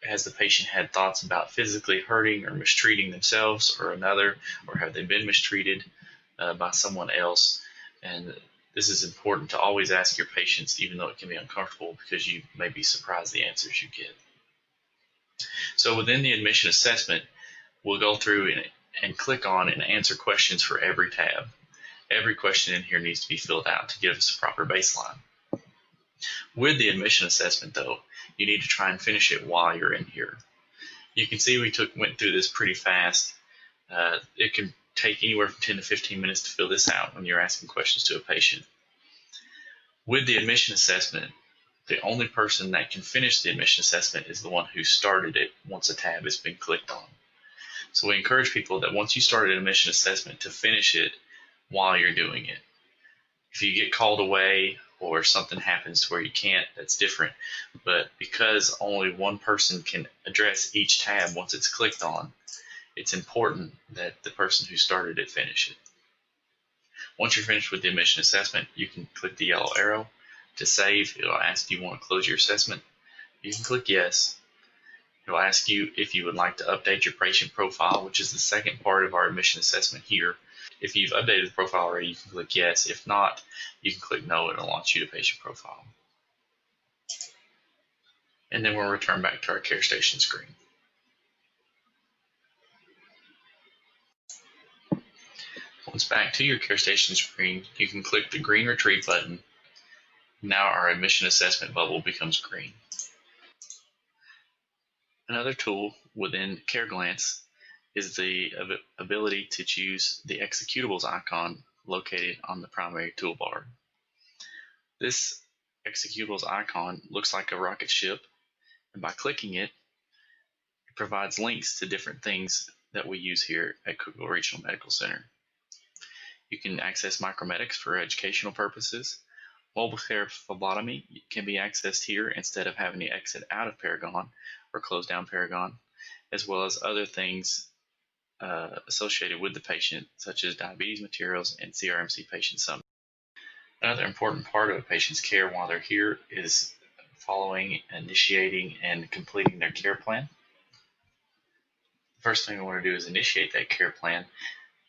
Has the patient had thoughts about physically hurting or mistreating themselves or another, or have they been mistreated by someone else? And this is important to always ask your patients, even though it can be uncomfortable, because you may be surprised the answers you get. So within the admission assessment, we'll go through and click on and answer questions for every tab. Every question in here needs to be filled out to give us a proper baseline. With the admission assessment, though, you need to try and finish it while you're in here. You can see we went through this pretty fast. It can take anywhere from 10 to 15 minutes to fill this out when you're asking questions to a patient. With the admission assessment, The only person that can finish the admission assessment is the one who started it once a tab has been clicked on. So we encourage people that once you start an admission assessment to finish it while you're doing it. If you get called away or something happens to where you can't, that's different. But because only one person can address each tab once it's clicked on, it's important that the person who started it finish it. Once you're finished with the admission assessment, you can click the yellow arrow to save. It'll ask, do you want to close your assessment? You can click yes. It'll ask you if you would like to update your patient profile, which is the second part of our admission assessment here. If you've updated the profile already, you can click yes. If not, you can click no, and it'll launch you to patient profile. And then we'll return back to our care station screen. Once back to your care station screen, you can click the green retrieve button. Now our admission assessment bubble becomes green. Another tool within CareGlance is the ability to choose the executables icon located on the primary toolbar. This executables icon looks like a rocket ship, and by clicking it, it provides links to different things that we use here at Cookeville Regional Medical Center. You can access micromedics for educational purposes. Mobile care phlebotomy can be accessed here instead of having to exit out of Paragon or close down Paragon, as well as other things associated with the patient, such as diabetes materials and CRMC patient summary. Another important part of a patient's care while they're here is following, initiating, and completing their care plan. The first thing we want to do is initiate that care plan,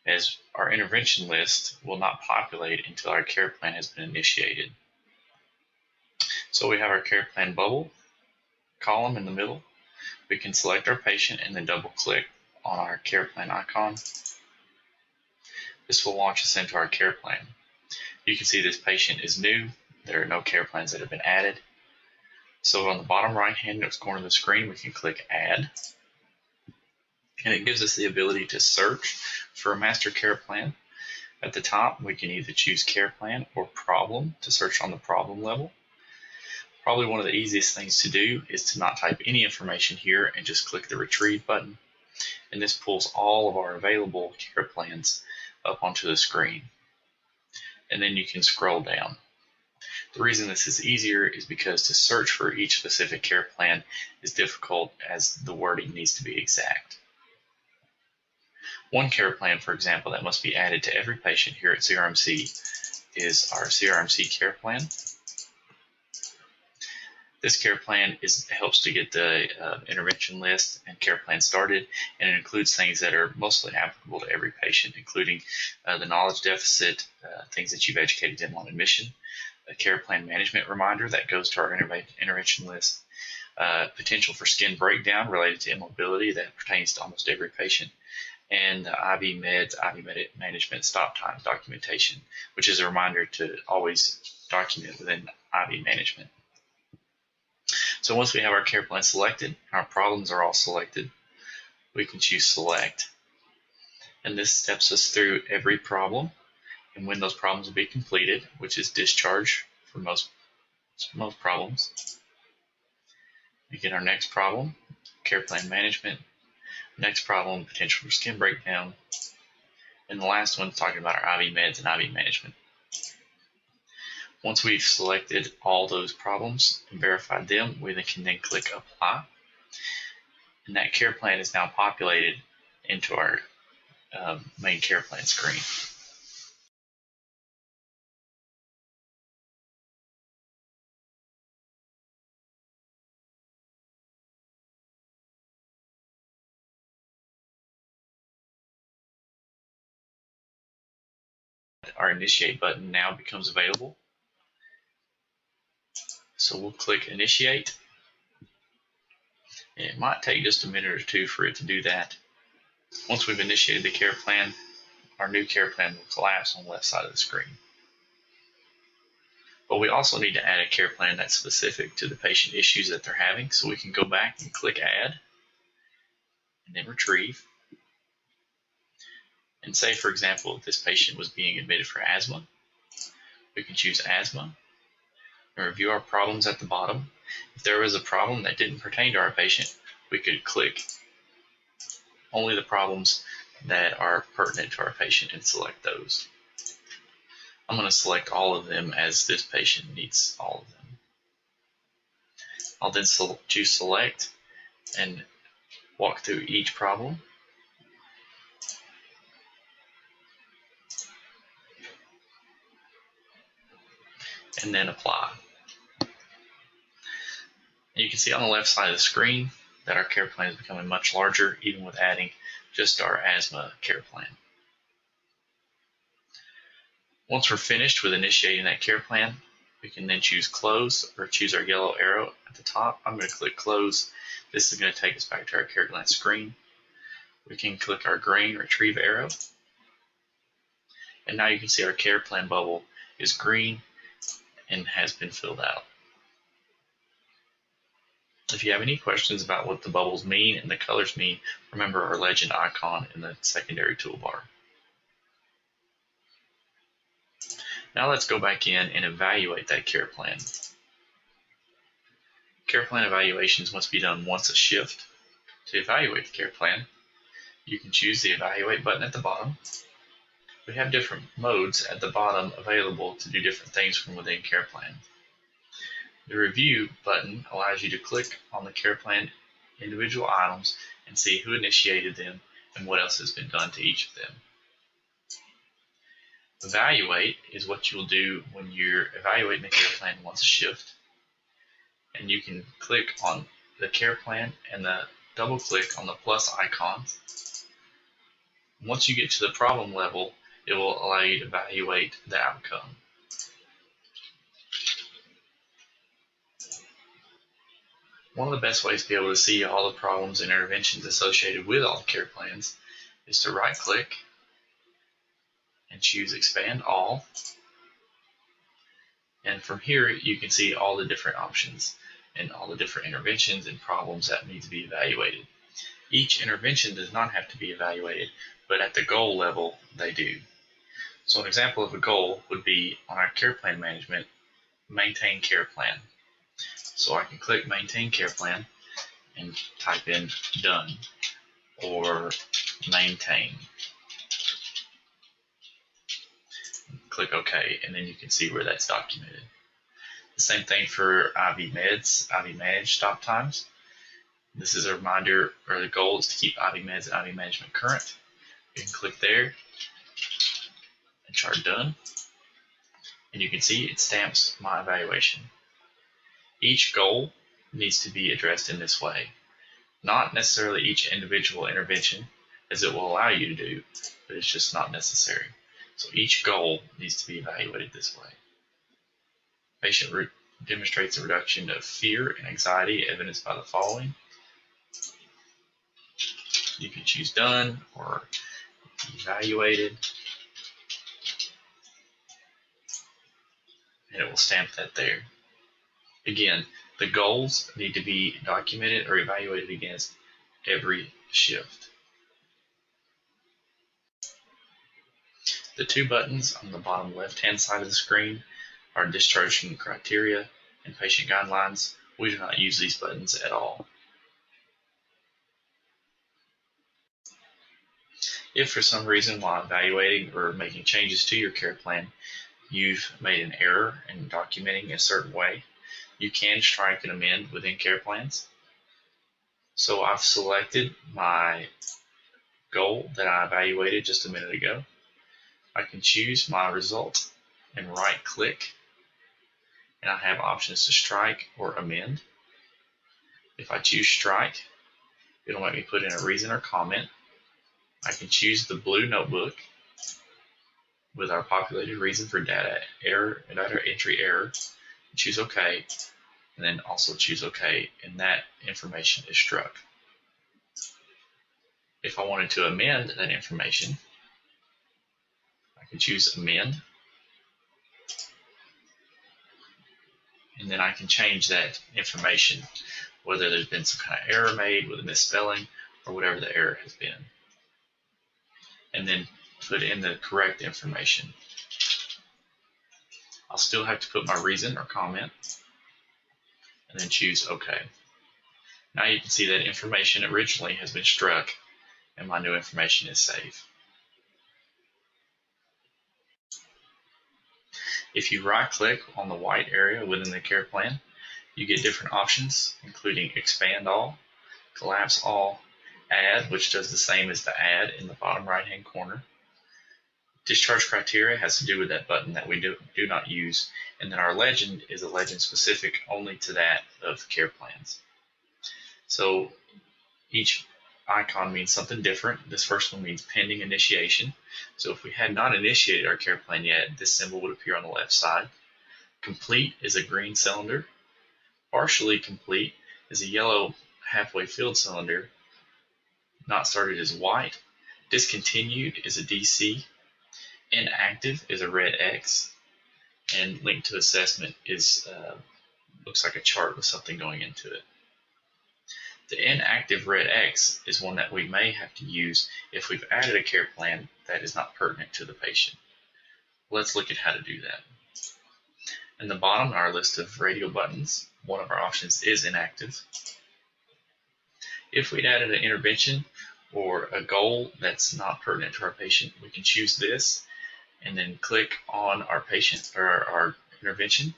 as our intervention list will not populate until our care plan has been initiated. So we have our care plan bubble column in the middle. We can select our patient and then double click on our care plan icon. This will launch us into our care plan. You can see this patient is new. There are no care plans that have been added. So on the bottom right hand corner of the screen, we can click add. And it gives us the ability to search for a master care plan. At the top, we can either choose care plan or problem to search on the problem level. Probably one of the easiest things to do is to not type any information here and just click the retrieve button. And this pulls all of our available care plans up onto the screen. And then you can scroll down. The reason this is easier is because to search for each specific care plan is difficult, as the wording needs to be exact. One care plan, for example, that must be added to every patient here at CRMC is our CRMC care plan. This care plan helps to get the intervention list and care plan started, and it includes things that are mostly applicable to every patient, including the knowledge deficit, things that you've educated them on admission, a care plan management reminder that goes to our intervention list, potential for skin breakdown related to immobility that pertains to almost every patient, and IV meds, IV management stop times documentation, which is a reminder to always document within IV management. So once we have our care plan selected, our problems are all selected, we can choose select. And this steps us through every problem and when those problems will be completed, which is discharge for most problems. We get our next problem, care plan management. Next problem, potential for skin breakdown. And the last one, talking about our IV meds and IV management. Once we've selected all those problems and verified them, we can then click apply. And that care plan is now populated into our main care plan screen. Our initiate button now becomes available. So we'll click initiate. And it might take just a minute or two for it to do that. Once we've initiated the care plan, our new care plan will collapse on the left side of the screen. But we also need to add a care plan that's specific to the patient issues that they're having. So we can go back and click add and then retrieve. And say, for example, if this patient was being admitted for asthma, we can choose asthma. and review our problems at the bottom. If there was a problem that didn't pertain to our patient, we could click only the problems that are pertinent to our patient and select those. I'm going to select all of them as this patient needs all of them. I'll then choose select and walk through each problem. And then apply. And you can see on the left side of the screen that our care plan is becoming much larger, even with adding just our asthma care plan. Once we're finished with initiating that care plan, we can then choose close or choose our yellow arrow at the top. I'm going to click close. This is going to take us back to our CareGlance screen. We can click our green retrieve arrow. And now you can see our care plan bubble is green and has been filled out. If you have any questions about what the bubbles mean and the colors mean, remember our legend icon in the secondary toolbar. Now let's go back in and evaluate that care plan. Care plan evaluations must be done once a shift. To evaluate the care plan, you can choose the evaluate button at the bottom. We have different modes at the bottom available to do different things from within care plan. The review button allows you to click on the care plan individual items and see who initiated them and what else has been done to each of them. Evaluate is what you'll do when you're evaluating the care plan once a shift. And you can click on the care plan and double click on the plus icon. Once you get to the problem level, it will allow you to evaluate the outcome. One of the best ways to be able to see all the problems and interventions associated with all the care plans is to right click and choose expand all. And from here you can see all the different options and all the different interventions and problems that need to be evaluated. Each intervention does not have to be evaluated, but at the goal level they do. So an example of a goal would be on our care plan management, maintain care plan. So I can click maintain care plan and type in done or maintain. Click OK, and then you can see where that's documented. The same thing for IV meds, IV managed stop times. This is a reminder, or the goal is to keep IV meds and IV management current. You can click there and chart done, and you can see it stamps my evaluation. Each goal needs to be addressed in this way. Not necessarily each individual intervention, as it will allow you to do, but it's just not necessary. So each goal needs to be evaluated this way. Patient demonstrates a reduction of fear and anxiety evidenced by the following. You can choose done or evaluated, and it will stamp that there. Again, the goals need to be documented or evaluated against every shift. The two buttons on the bottom left-hand side of the screen are discharging criteria and patient guidelines. We do not use these buttons at all. If for some reason while evaluating or making changes to your care plan, you've made an error in documenting a certain way, you can strike and amend within care plans. So I've selected my goal that I evaluated just a minute ago. I can choose my result and right click, and I have options to strike or amend. If I choose strike, it'll let me put in a reason or comment. I can choose the blue notebook with our populated reason for data entry error, choose OK, and then also choose OK, and that information is struck. If I wanted to amend that information, I can choose amend, and then I can change that information, whether there's been some kind of error made with a misspelling or whatever the error has been, and then put in the correct information. I'll still have to put my reason or comment and then choose OK. Now you can see that information originally has been struck and my new information is saved. If you right-click on the white area within the care plan, you get different options, including Expand All, Collapse All, Add, which does the same as the Add in the bottom right-hand corner. Discharge criteria has to do with that button that we do not use, and then our legend is a legend specific only to that of care plans. So each icon means something different. This first one means pending initiation. So if we had not initiated our care plan yet, this symbol would appear on the left side. Complete is a green cylinder. Partially complete is a yellow halfway filled cylinder. Not started is white. Discontinued is a DC. Inactive is a red X. And linked to assessment is looks like a chart with something going into it. The inactive red X is one that we may have to use if we've added a care plan that is not pertinent to the patient. Let's look at how to do that. In the bottom of our list of radio buttons, one of our options is inactive. If we'd added an intervention or a goal that's not pertinent to our patient, we can choose this and then click on our patient or our intervention.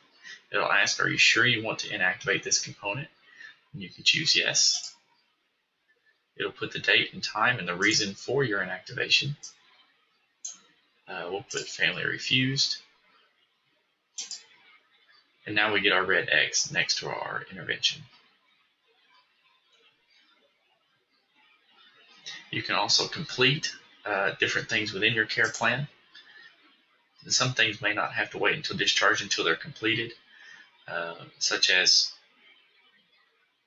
It'll ask, are you sure you want to inactivate this component? And you can choose yes. It'll put the date and time and the reason for your inactivation. We'll put family refused. And now we get our red X next to our intervention. You can also complete different things within your care plan. And some things may not have to wait until discharge until they're completed, such as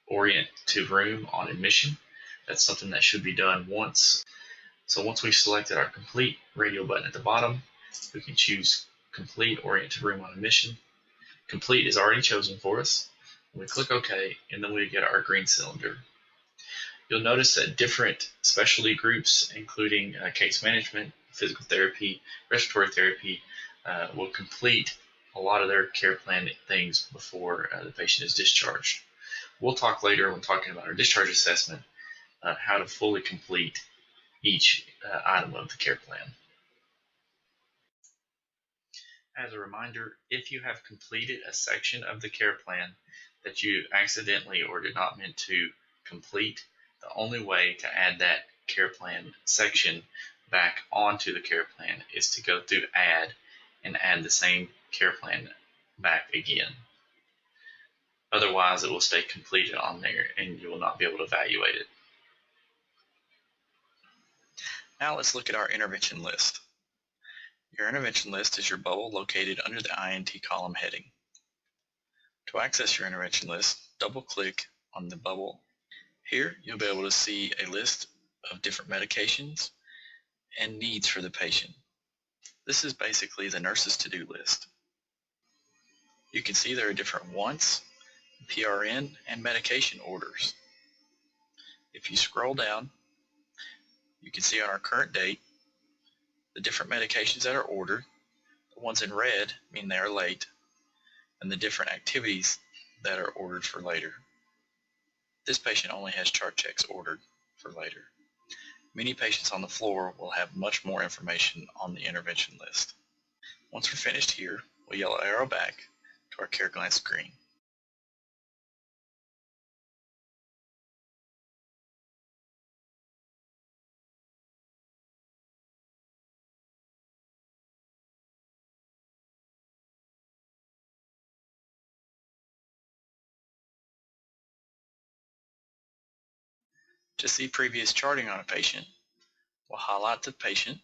orient to room on admission. That's something that should be done once. So once we've selected our complete radio button at the bottom, we can choose complete orient to room on admission. Complete is already chosen for us. We click OK, and then we get our green cylinder. You'll notice that different specialty groups, including case management, physical therapy, respiratory therapy, will complete a lot of their care plan things before the patient is discharged. We'll talk later when talking about our discharge assessment how to fully complete each item of the care plan. As a reminder, if you have completed a section of the care plan that you accidentally or did not mean to complete, the only way to add that care plan section back onto the care plan is to go through Add and add the same care plan back again. Otherwise, it will stay completed on there and you will not be able to evaluate it. Now let's look at our intervention list. Your intervention list is your bubble located under the INT column heading. To access your intervention list, double-click on the bubble. Here, you'll be able to see a list of different medications and needs for the patient. This is basically the nurse's to-do list. You can see there are different wants, PRN, and medication orders. If you scroll down, you can see on our current date the different medications that are ordered. The ones in red mean they are late, and the different activities that are ordered for later. This patient only has chart checks ordered for later. Many patients on the floor will have much more information on the intervention list. Once we're finished here, we'll yellow arrow back to our CareGlance screen. To see previous charting on a patient, we'll highlight the patient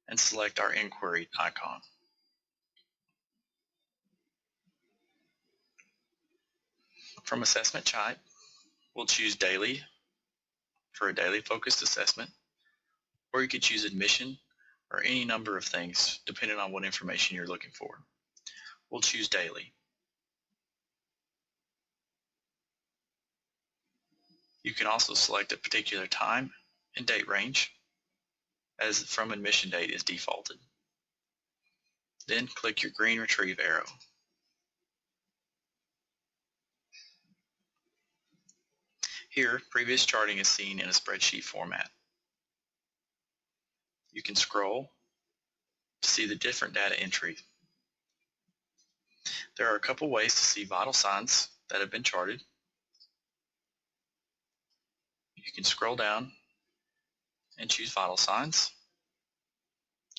and select our inquiry icon. From assessment type, we'll choose daily for a daily focused assessment, or you could choose admission or any number of things depending on what information you're looking for. We'll choose daily. You can also select a particular time and date range, as from admission date is defaulted. Then click your green retrieve arrow. Here, previous charting is seen in a spreadsheet format. You can scroll to see the different data entry. There are a couple ways to see vital signs that have been charted. You can scroll down and choose vital signs,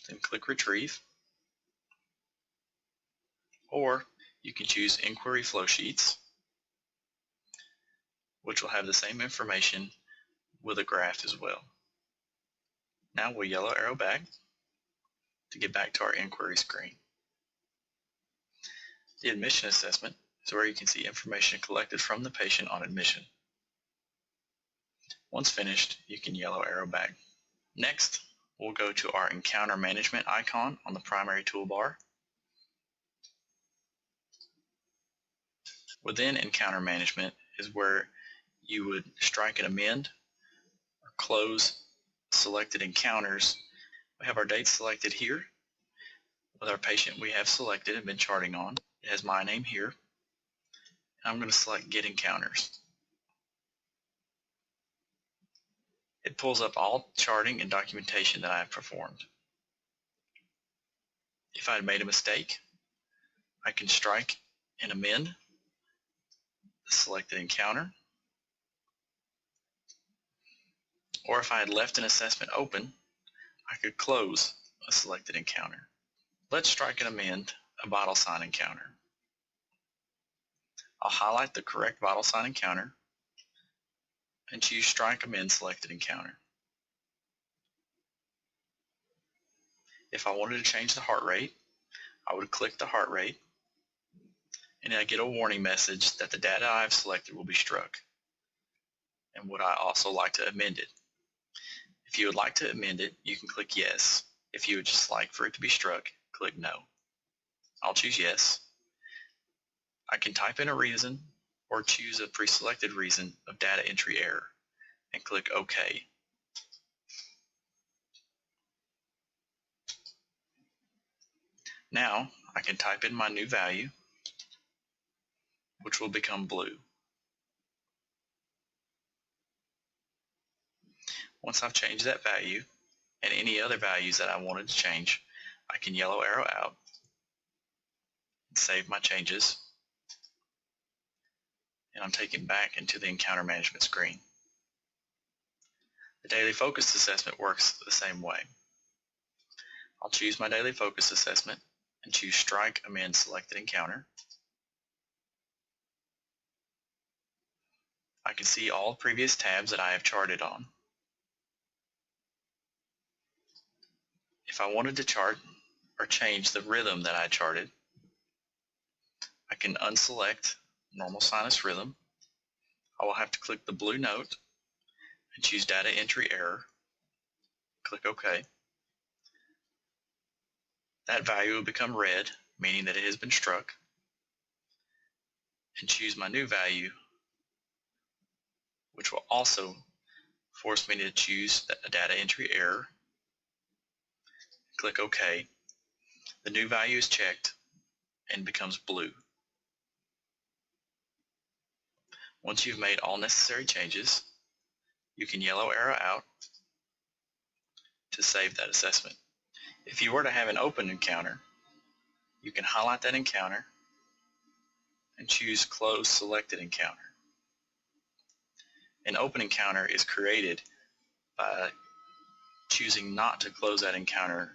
then click retrieve, or you can choose inquiry flow sheets, which will have the same information with a graph as well. Now we'll yellow arrow back to get back to our inquiry screen. The admission assessment is where you can see information collected from the patient on admission. Once finished, you can yellow arrow back. Next, we'll go to our encounter management icon on the primary toolbar. Within encounter management is where you would strike and amend or close selected encounters. We have our dates selected here. With our patient we have selected and been charting on, it has my name here. I'm going to select Get Encounters. It pulls up all charting and documentation that I have performed. If I had made a mistake, I can strike and amend the selected encounter. Or if I had left an assessment open, I could close a selected encounter. Let's strike and amend a vital sign encounter. I'll highlight the correct vital sign encounter and choose Strike Amend Selected Encounter. If I wanted to change the heart rate, I would click the heart rate and I get a warning message that the data I've selected will be struck. And would I also like to amend it? If you would like to amend it, you can click Yes. If you would just like for it to be struck, click No. I'll choose Yes. I can type in a reason or choose a pre-selected reason of data entry error and click OK. Now I can type in my new value, which will become blue. Once I've changed that value and any other values that I wanted to change, I can yellow arrow out and save my changes, and I'm taken back into the encounter management screen. The daily focus assessment works the same way. I'll choose my daily focus assessment and choose Strike Amend Selected Encounter. I can see all previous tabs that I have charted on. If I wanted to chart or change the rhythm that I charted, I can unselect normal sinus rhythm. I will have to click the blue note and choose Data Entry Error. Click OK. That value will become red, meaning that it has been struck, and choose my new value, which will also force me to choose a data entry error. Click OK. The new value is checked and becomes blue. Once you've made all necessary changes, you can yellow arrow out to save that assessment. If you were to have an open encounter, you can highlight that encounter and choose Close Selected Encounter. An open encounter is created by choosing not to close that encounter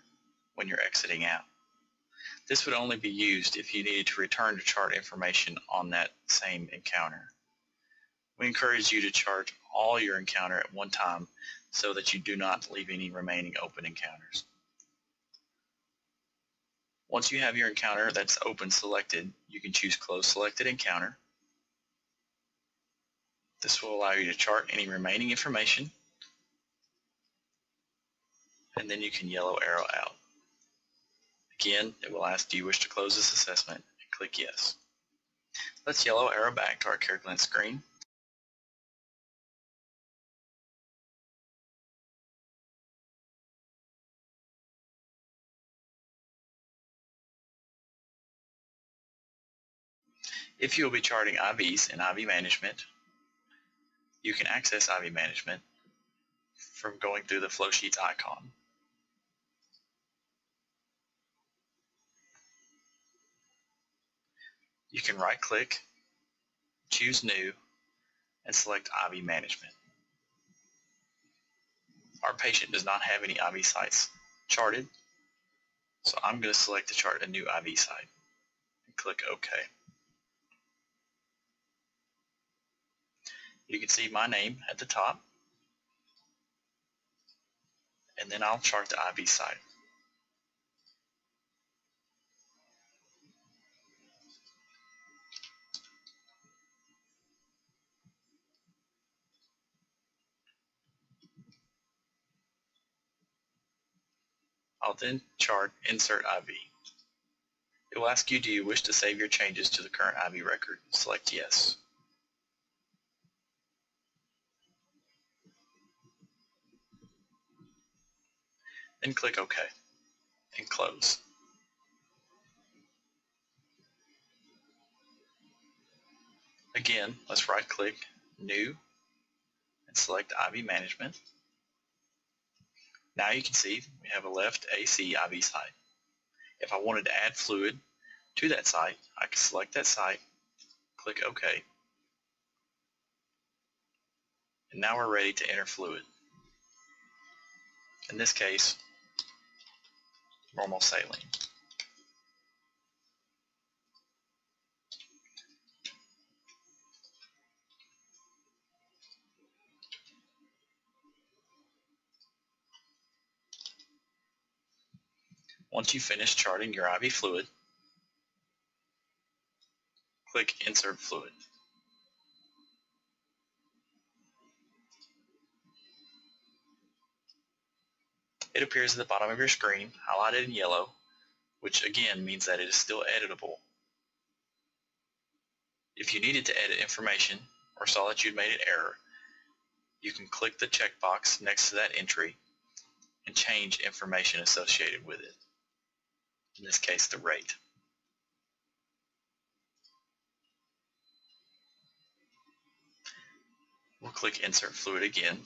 when you're exiting out. This would only be used if you needed to return to chart information on that same encounter. We encourage you to chart all your encounter at one time so that you do not leave any remaining open encounters. Once you have your encounter that's open selected, you can choose Close Selected Encounter. This will allow you to chart any remaining information, and then you can yellow arrow out. Again, it will ask, do you wish to close this assessment? And click Yes. Let's yellow arrow back to our CareGlance screen. If you will be charting IVs in IV Management, you can access IV Management from going through the flow sheets icon. You can right-click, choose New, and select IV Management. Our patient does not have any IV sites charted, so I'm going to select to chart a new IV site and click OK. You can see my name at the top, and then I'll chart the IV site. I'll then chart Insert IV. It will ask you, do you wish to save your changes to the current IV record? Select Yes. Then click OK and close. Again, let's right-click, New, and select IV Management. Now you can see we have a left AC IV site. If I wanted to add fluid to that site, I can select that site, click OK, and now we're ready to enter fluid. In this case, normal saline. Once you finish charting your IV fluid, click Insert Fluid. It appears at the bottom of your screen, highlighted in yellow, which again means that it is still editable. If you needed to edit information or saw that you'd made an error, you can click the checkbox next to that entry and change information associated with it. In this case, the rate. We'll click Insert Fluid again,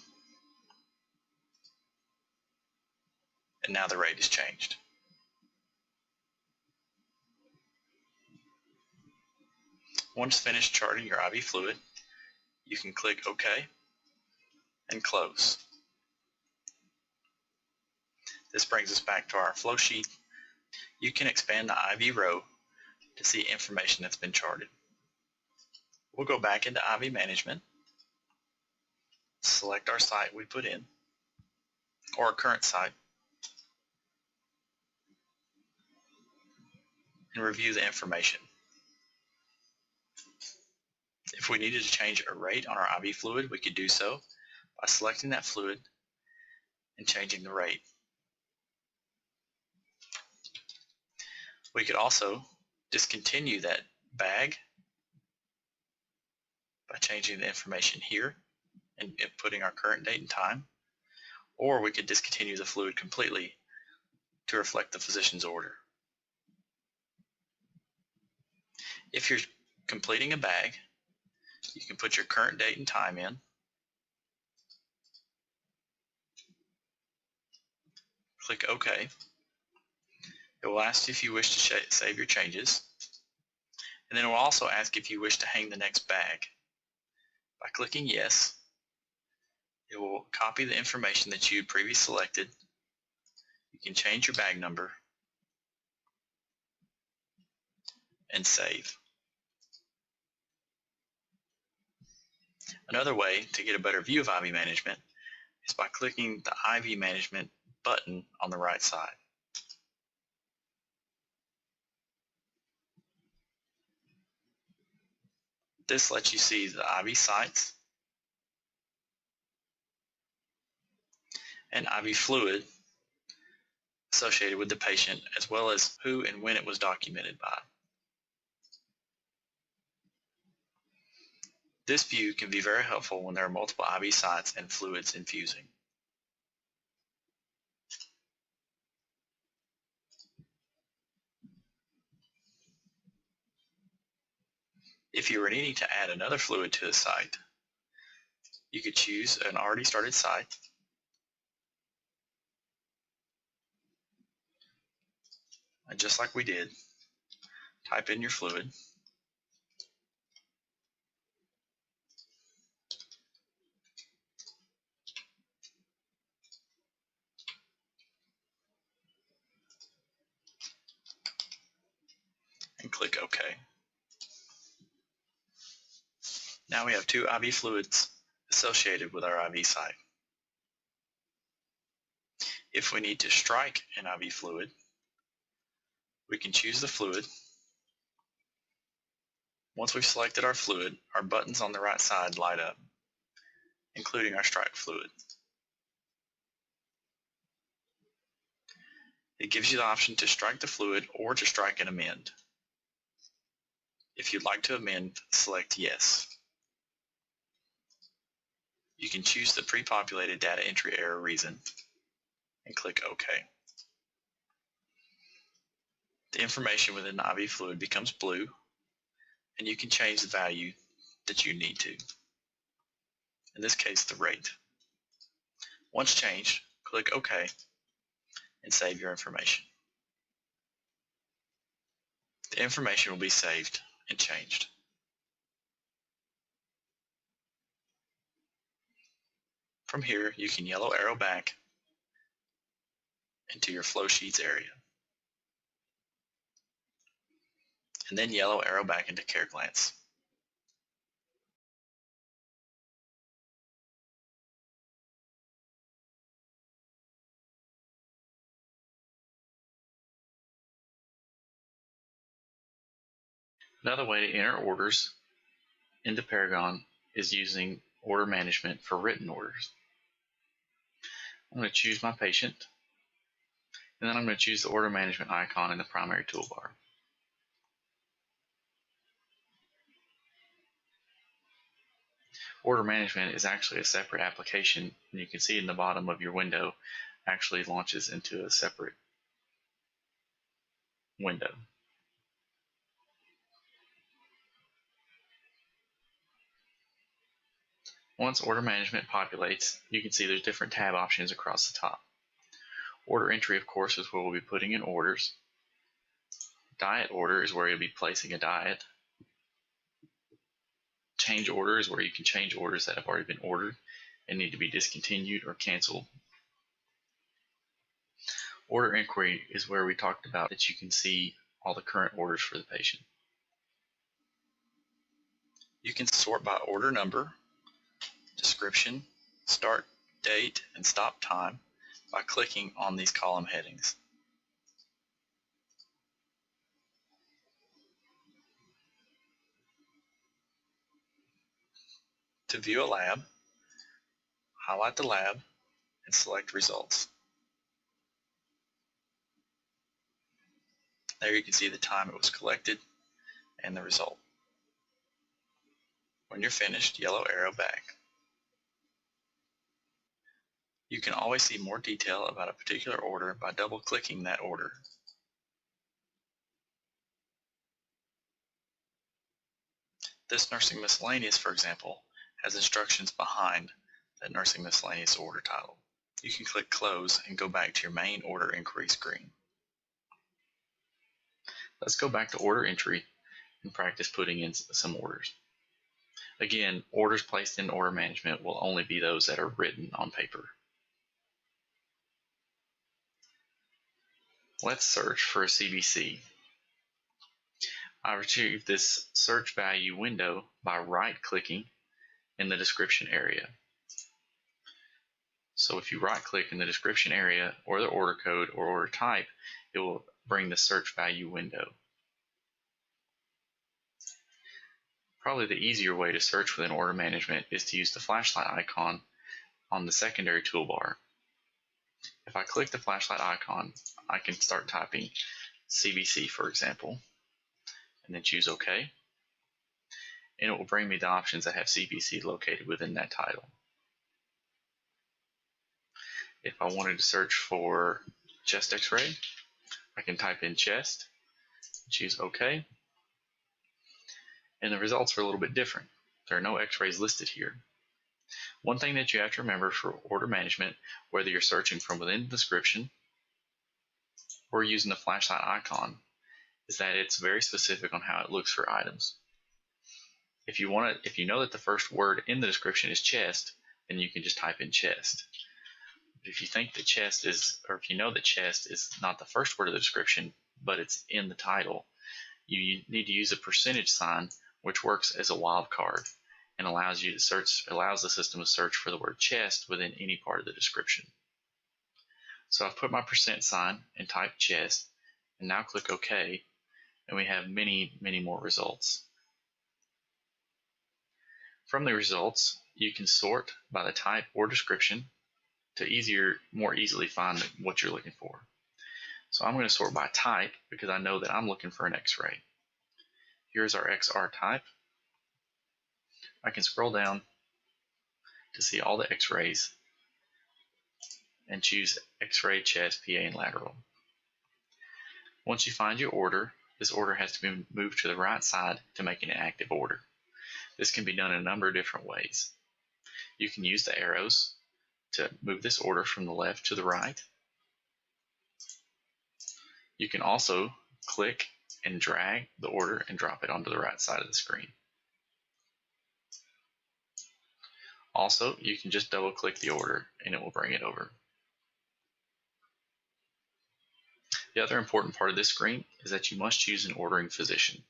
and now the rate is changed. Once finished charting your IV fluid, you can click OK and close. This brings us back to our flow sheet. You can expand the IV row to see information that's been charted. We'll go back into IV Management, select our site we put in, or our current site, and review the information. If we needed to change a rate on our IV fluid, we could do so by selecting that fluid and changing the rate. We could also discontinue that bag by changing the information here and putting our current date and time, or we could discontinue the fluid completely to reflect the physician's order. If you're completing a bag, you can put your current date and time in, click OK. It will ask if you wish to save your changes, and then it will also ask if you wish to hang the next bag. By clicking Yes, it will copy the information that you previously selected. You can change your bag number and save. Another way to get a better view of IV Management is by clicking the IV Management button on the right side. This lets you see the IV sites and IV fluid associated with the patient, as well as who and when it was documented by. This view can be very helpful when there are multiple IV sites and fluids infusing. If you were needing to add another fluid to a site, you could choose an already started site, and just like we did, type in your fluid, and click OK. Now we have two IV fluids associated with our IV site. If we need to strike an IV fluid, we can choose the fluid. Once we've selected our fluid, our buttons on the right side light up, including our strike fluid. It gives you the option to strike the fluid or to strike and amend. If you'd like to amend, select Yes. You can choose the pre-populated data entry error reason and click OK. The information within the IV fluid becomes blue, and you can change the value that you need to. In this case, the rate. Once changed, click OK and save your information. The information will be saved and changed. From here, you can yellow arrow back into your flow sheets area, and then yellow arrow back into CareGlance. Another way to enter orders into Paragon is using order management for written orders. I'm going to choose my patient, and then I'm going to choose the order management icon in the primary toolbar. Order management is actually a separate application, and you can see in the bottom of your window actually launches into a separate window. Once order management populates, you can see there's different tab options across the top. Order entry, of course, is where we'll be putting in orders. Diet order is where you'll be placing a diet. Change order is where you can change orders that have already been ordered and need to be discontinued or canceled. Order inquiry is where we talked about that you can see all the current orders for the patient. You can sort by order number, description, start date, and stop time by clicking on these column headings. To view a lab, highlight the lab and select results. There you can see the time it was collected and the result. When you're finished, yellow arrow back. You can always see more detail about a particular order by double-clicking that order. This Nursing Miscellaneous, for example, has instructions behind that Nursing Miscellaneous order title. You can click Close and go back to your main order inquiry screen. Let's go back to order entry and practice putting in some orders. Again, orders placed in order management will only be those that are written on paper. Let's search for a CBC. I retrieve this search value window by right-clicking in the description area. So if you right-click in the description area or the order code or order type, it will bring the search value window. Probably the easier way to search within order management is to use the flashlight icon on the secondary toolbar. If I click the flashlight icon, I can start typing CBC, for example, and then choose OK. And it will bring me the options that have CBC located within that title. If I wanted to search for chest x-ray, I can type in chest, choose OK, and the results are a little bit different. There are no x-rays listed here. One thing that you have to remember for order management, whether you're searching from within the description or using the flashlight icon, is that it's very specific on how it looks for items. If you know that the first word in the description is chest, then you can just type in chest. If you think that chest is, or if you know that chest is not the first word of the description, but it's in the title, you need to use a percentage sign, which works as a wildcard and allows the system to search for the word chest within any part of the description. So I've put my percent sign and typed chest, and now click OK, and we have many more results. From the results, you can sort by the type or description to more easily find what you're looking for. So I'm going to sort by type because I know that I'm looking for an X-ray. Here's our XR type. I can scroll down to see all the X-rays and choose X-ray, chest, PA, and lateral. Once you find your order, this order has to be moved to the right side to make it an active order. This can be done in a number of different ways. You can use the arrows to move this order from the left to the right. You can also click and drag the order and drop it onto the right side of the screen. Also, you can just double click the order and it will bring it over. The other important part of this screen is that you must choose an ordering physician.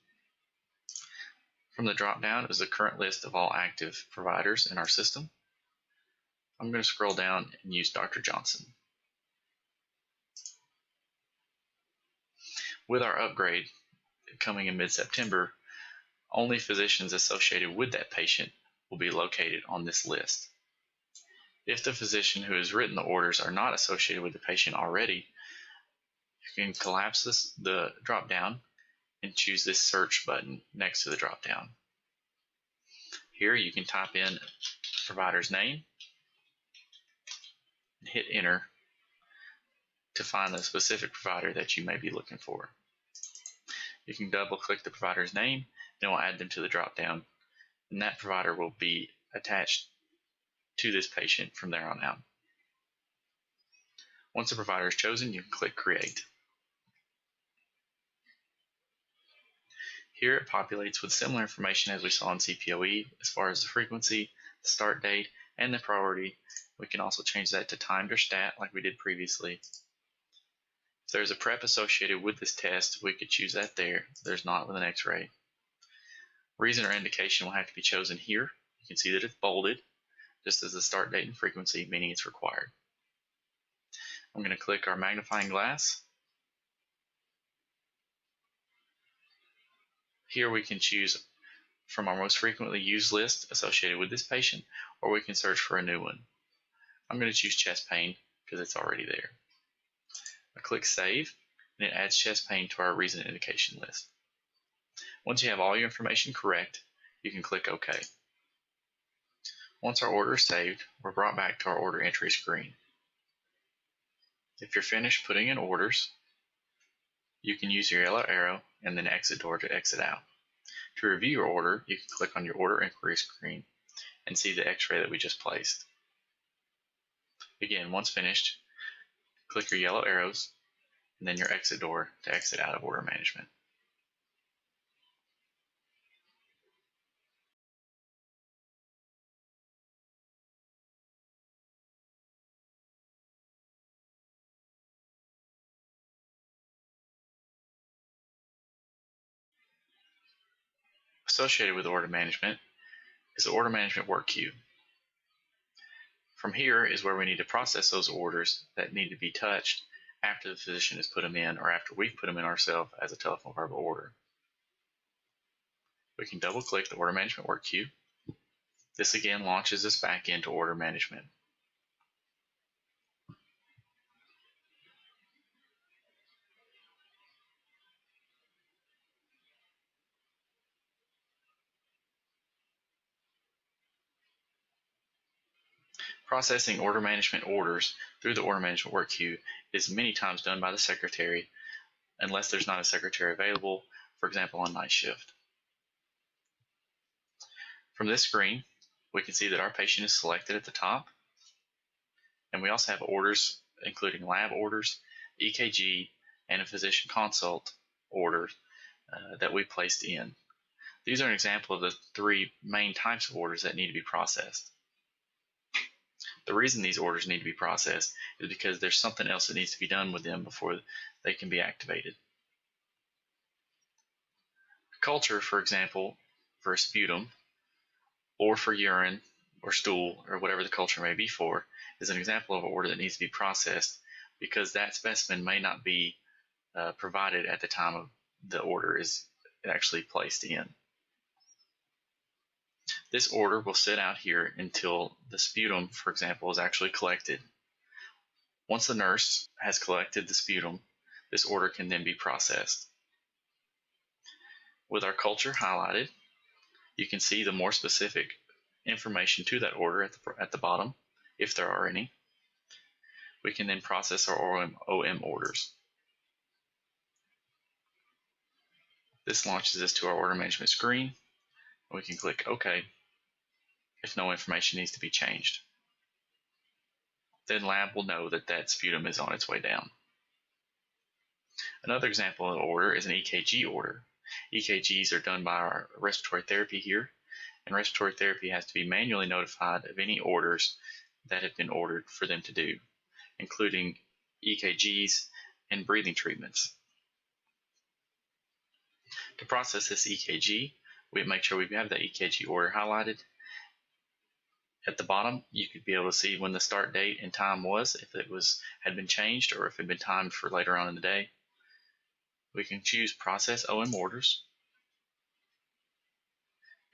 From the drop-down is the current list of all active providers in our system. I'm going to scroll down and use Dr. Johnson. With our upgrade coming in mid-September, only physicians associated with that patient will be located on this list. If the physician who has written the orders are not associated with the patient already, you can collapse the drop-down and choose this search button next to the drop-down. Here you can type in the provider's name and hit enter to find the specific provider that you may be looking for. You can double click the provider's name and it will add them to the drop-down, and that provider will be attached to this patient from there on out. Once the provider is chosen, you can click create. Here it populates with similar information as we saw in CPOE as far as the frequency, the start date, and the priority. We can also change that to timed or stat like we did previously. If there's a prep associated with this test, we could choose that there. There's not with an X-ray. Reason or indication will have to be chosen here. You can see that it's bolded, just as the start date and frequency, meaning it's required. I'm going to click our magnifying glass. Here we can choose from our most frequently used list associated with this patient, or we can search for a new one. I'm going to choose chest pain because it's already there. I click save and it adds chest pain to our reason indication list. Once you have all your information correct, you can click OK. Once our order is saved, we're brought back to our order entry screen. If you're finished putting in orders, you can use your yellow arrow and then exit door to exit out. To review your order, you can click on your order inquiry screen and see the X-ray that we just placed. Again, once finished, click your yellow arrows and then your exit door to exit out of order management. Associated with order management is the order management work queue. From here is where we need to process those orders that need to be touched after the physician has put them in or after we've put them in ourselves as a telephone verbal order. We can double click the order management work queue. This again launches us back into order management. Processing order management orders through the order management work queue is many times done by the secretary unless there's not a secretary available, for example on night shift. From this screen, we can see that our patient is selected at the top, and we also have orders including lab orders, EKG, and a physician consult order that we placed in. These are an example of the three main types of orders that need to be processed. The reason these orders need to be processed is because there's something else that needs to be done with them before they can be activated. Culture, for example, for sputum, or for urine, or stool, or whatever the culture may be for, is an example of an order that needs to be processed because that specimen may not be provided at the time of the order is actually placed in. This order will sit out here until the sputum, for example, is actually collected. Once the nurse has collected the sputum, this order can then be processed. With our culture highlighted, you can see the more specific information to that order at the bottom, if there are any. We can then process our OM orders. This launches us to our order management screen. We can click OK if no information needs to be changed. Then lab will know that that sputum is on its way down. Another example of an order is an EKG order. EKGs are done by our respiratory therapy here, and respiratory therapy has to be manually notified of any orders that have been ordered for them to do, including EKGs and breathing treatments. To process this EKG, we make sure we have the EKG order highlighted. At the bottom, you could be able to see when the start date and time was, if it had been changed or if it had been timed for later on in the day. We can choose Process OM Orders.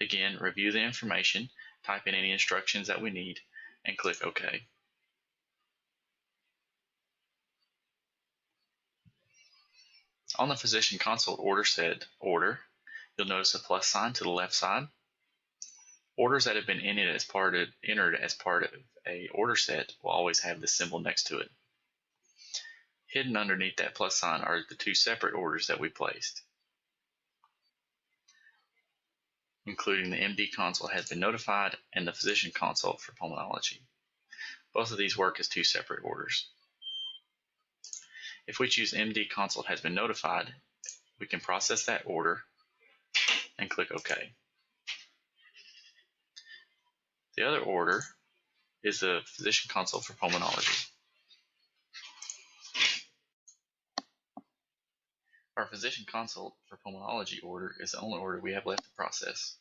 Again, review the information, type in any instructions that we need, and click OK. On the physician consult order set order, you'll notice a plus sign to the left side. Orders that have been entered as part of a order set will always have this symbol next to it. Hidden underneath that plus sign are the two separate orders that we placed, including the MD consult has been notified and the physician consult for pulmonology. Both of these work as two separate orders. If we choose MD consult has been notified, we can process that order and click OK. The other order is the physician consult for pulmonology. Our physician consult for pulmonology order is the only order we have left to process.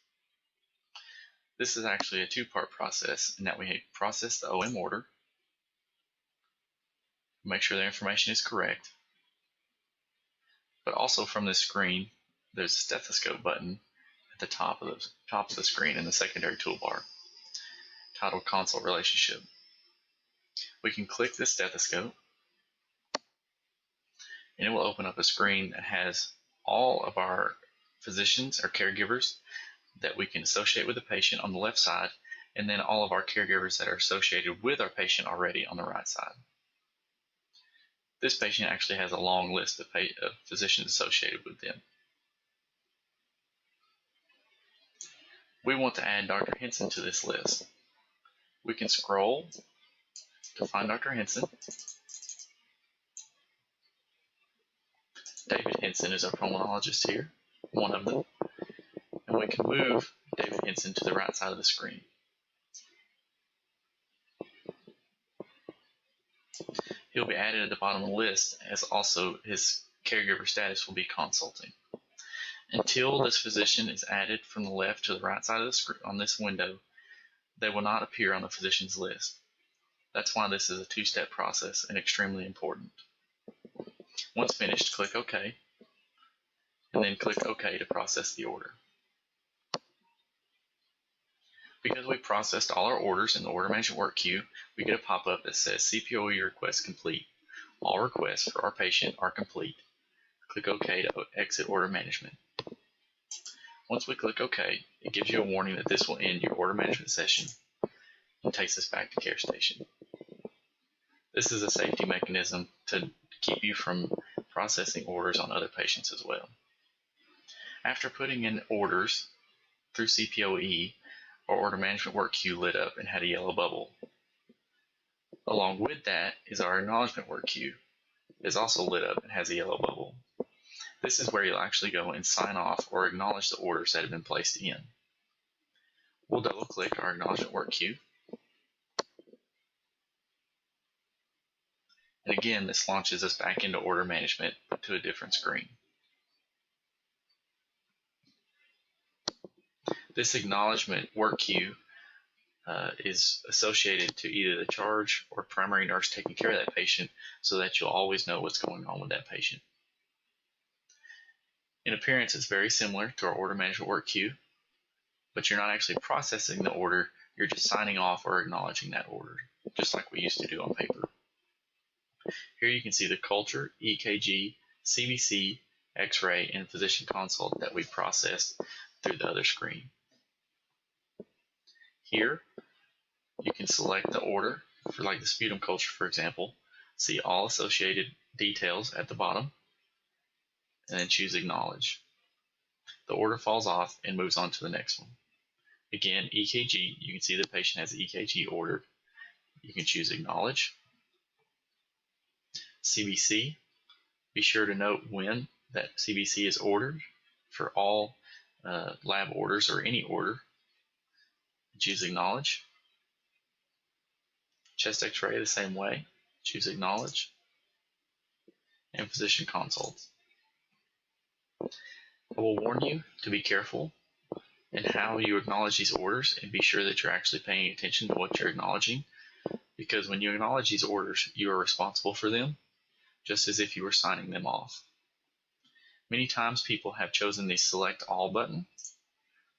This is actually a two-part process in that we process the OM order, make sure the information is correct, but also from this screen there's a stethoscope button at the top of the screen in the secondary toolbar titled Consult Relationship. We can click this stethoscope and it will open up a screen that has all of our physicians or caregivers that we can associate with the patient on the left side, and then all of our caregivers that are associated with our patient already on the right side. This patient actually has a long list of physicians associated with them. We want to add Dr. Henson to this list. We can scroll to find Dr. Henson. David Henson is our pulmonologist here, one of them, and we can move David Henson to the right side of the screen. He'll be added at the bottom of the list, as also his caregiver status will be consulting. Until this physician is added from the left to the right side of the screen on this window, they will not appear on the physician's list. That's why this is a two-step process and extremely important. Once finished, click OK, and then click OK to process the order. Because we processed all our orders in the order management work queue, we get a pop-up that says CPOE request complete. All requests for our patient are complete. Click OK to exit order management. Once we click OK, it gives you a warning that this will end your order management session and takes us back to CareStation. This is a safety mechanism to keep you from processing orders on other patients as well. After putting in orders through CPOE, our order management work queue lit up and had a yellow bubble. Along with that is our acknowledgement work queue. It's also lit up and has a yellow bubble. This is where you'll actually go and sign off or acknowledge the orders that have been placed in. We'll double click our acknowledgement work queue. And again, this launches us back into order management, but to a different screen. This acknowledgement work queue is associated to either the charge or primary nurse taking care of that patient, so that you'll always know what's going on with that patient. In appearance, it's very similar to our order management work queue, but you're not actually processing the order, you're just signing off or acknowledging that order, just like we used to do on paper. Here you can see the culture, EKG, CBC, X-ray, and physician consult that we processed through the other screen. Here, you can select the order for like the sputum culture, for example, see all associated details at the bottom, and then choose Acknowledge. The order falls off and moves on to the next one. Again, EKG, you can see the patient has EKG ordered. You can choose Acknowledge. CBC, be sure to note when that CBC is ordered for all lab orders or any order. Choose Acknowledge. Chest X-ray the same way. Choose Acknowledge. And physician consults. I will warn you to be careful in how you acknowledge these orders and be sure that you're actually paying attention to what you're acknowledging, because when you acknowledge these orders, you are responsible for them, just as if you were signing them off. Many times people have chosen the Select All button,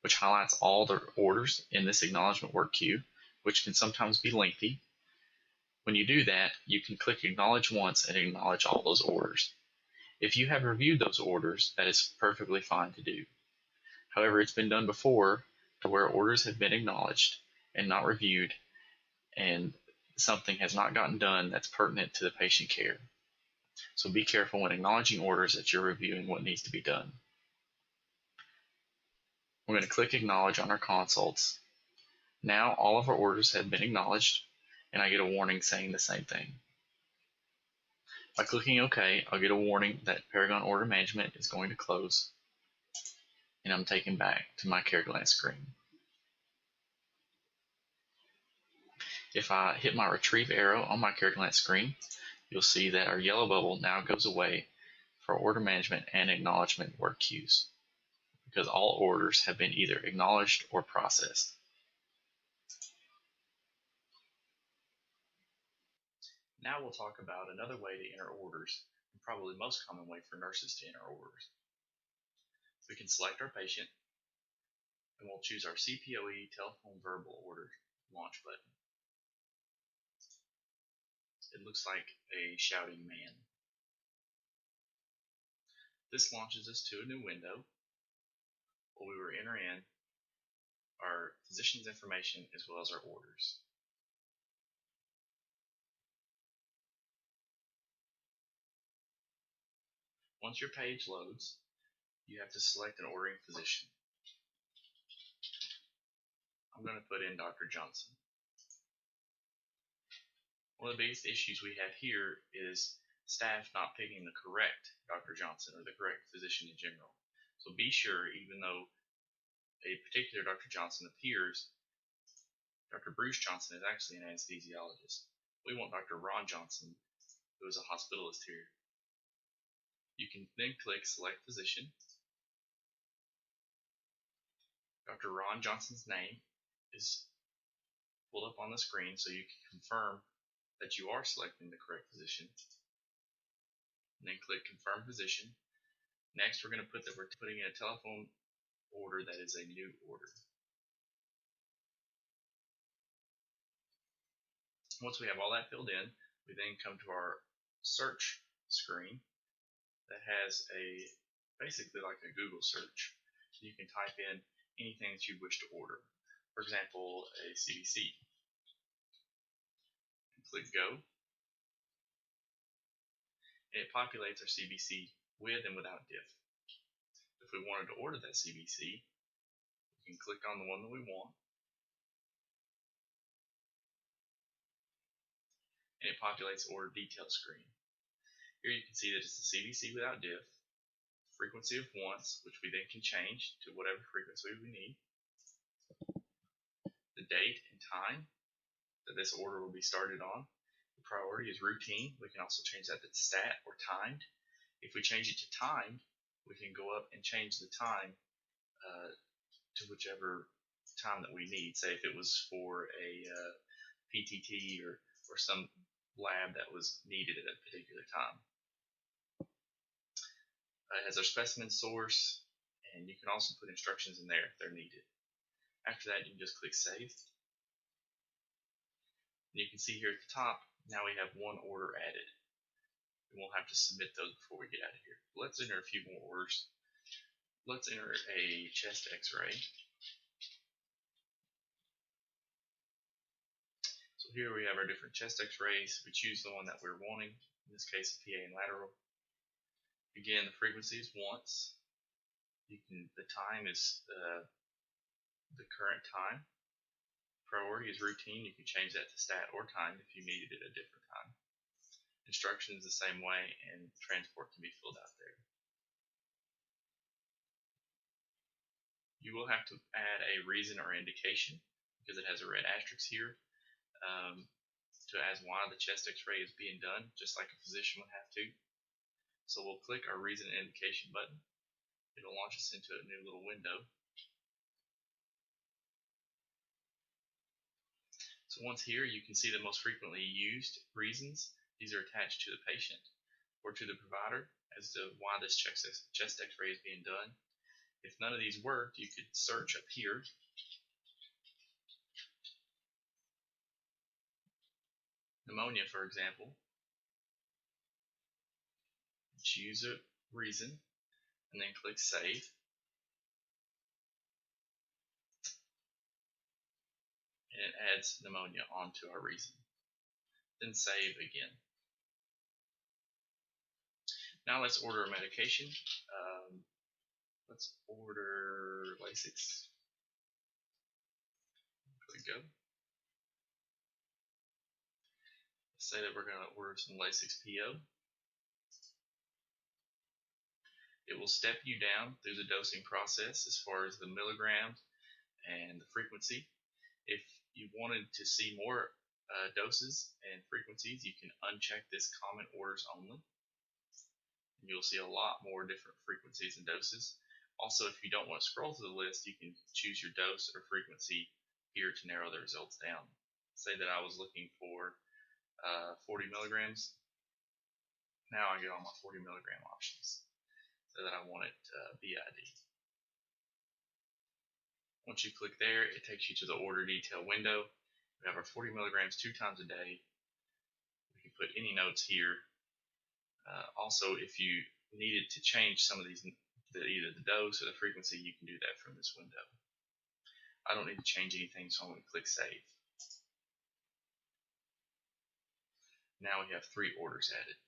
which highlights all the orders in this acknowledgement work queue, which can sometimes be lengthy. When you do that, you can click Acknowledge once and acknowledge all those orders. If you have reviewed those orders, that is perfectly fine to do. However, it's been done before to where orders have been acknowledged and not reviewed, and something has not gotten done that's pertinent to the patient care. So be careful when acknowledging orders that you're reviewing what needs to be done. We're going to click Acknowledge on our consults. Now all of our orders have been acknowledged, and I get a warning saying the same thing. By clicking OK, I'll get a warning that Paragon Order Management is going to close, and I'm taken back to my CareGlance screen. If I hit my retrieve arrow on my CareGlance screen, you'll see that our yellow bubble now goes away for order management and acknowledgement work queues, because all orders have been either acknowledged or processed. Now we'll talk about another way to enter orders, and probably the most common way for nurses to enter orders. We can select our patient, and we'll choose our CPOE telephone verbal order launch button. It looks like a shouting man. This launches us to a new window where we will enter in our physician's information as well as our orders. Once your page loads, you have to select an ordering physician. I'm going to put in Dr. Johnson. One of the biggest issues we have here is staff not picking the correct Dr. Johnson or the correct physician in general. So be sure, even though a particular Dr. Johnson appears, Dr. Bruce Johnson is actually an anesthesiologist. We want Dr. Ron Johnson, who is a hospitalist here. You can then click Select Physician. Dr. Ron Johnson's name is pulled up on the screen so you can confirm that you are selecting the correct physician. And then click Confirm Physician. Next, we're going to put that we're putting in a telephone order that is a new order. Once we have all that filled in, we then come to our search screen that has basically like a Google search. So you can type in anything that you wish to order. For example, a CBC. Click Go. And it populates our CBC with and without diff. If we wanted to order that CBC, we can click on the one that we want, and it populates order detail screen. Here you can see that it's the CVC without diff, frequency of once, which we then can change to whatever frequency we need, the date and time that this order will be started on. The priority is routine. We can also change that to stat or timed. If we change it to timed, we can go up and change the time to whichever time that we need. Say if it was for a PTT or some lab that was needed at a particular time. It has our specimen source, and you can also put instructions in there if they're needed. After that, you can just click Save. And you can see here at the top, now we have one order added. We won't have to submit those before we get out of here. Let's enter a few more orders. Let's enter a chest x-ray. So here we have our different chest x-rays. We choose the one that we're wanting, in this case, PA and lateral. Again, the frequency is once. The time is the current time. Priority is routine. You can change that to stat or time if you needed it at a different time. Instructions the same way, and transport can be filled out there. You will have to add a reason or indication because it has a red asterisk here to ask why the chest x-ray is being done, just like a physician would have to. So we'll click our reason and indication button. It'll launch us into a new little window. So once here, you can see the most frequently used reasons. These are attached to the patient or to the provider as to why this chest x-ray is being done. If none of these worked, you could search up here. Pneumonia, for example. Choose a reason and then click Save. And it adds pneumonia onto our reason. Then save again. Now let's order a medication. Let's order Lasix. Click Go. Let's say that we're going to order some Lasix PO. It will step you down through the dosing process as far as the milligrams and the frequency. If you wanted to see more doses and frequencies, you can uncheck this common orders only. And you'll see a lot more different frequencies and doses. Also, if you don't want to scroll through the list, you can choose your dose or frequency here to narrow the results down. Say that I was looking for 40 milligrams. Now I get all my 40 milligram options. So that I want it BID. Once you click there, it takes you to the order detail window. We have our 40 milligrams 2 times a day. We can put any notes here. Also, if you needed to change some of these, either the dose or the frequency, you can do that from this window. I don't need to change anything, so I'm going to click Save. Now we have 3 orders added.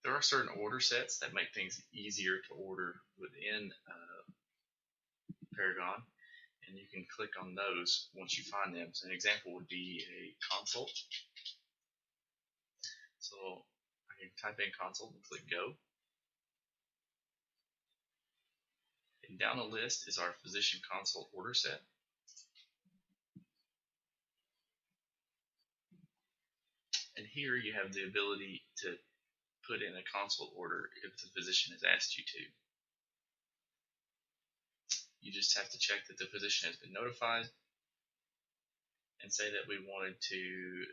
There are certain order sets that make things easier to order within Paragon, and you can click on those once you find them. So an example would be a consult. So I can type in consult and click Go. And down the list is our physician consult order set. And here you have the ability to put in a consult order if the physician has asked you to. You just have to check that the physician has been notified and say that we wanted to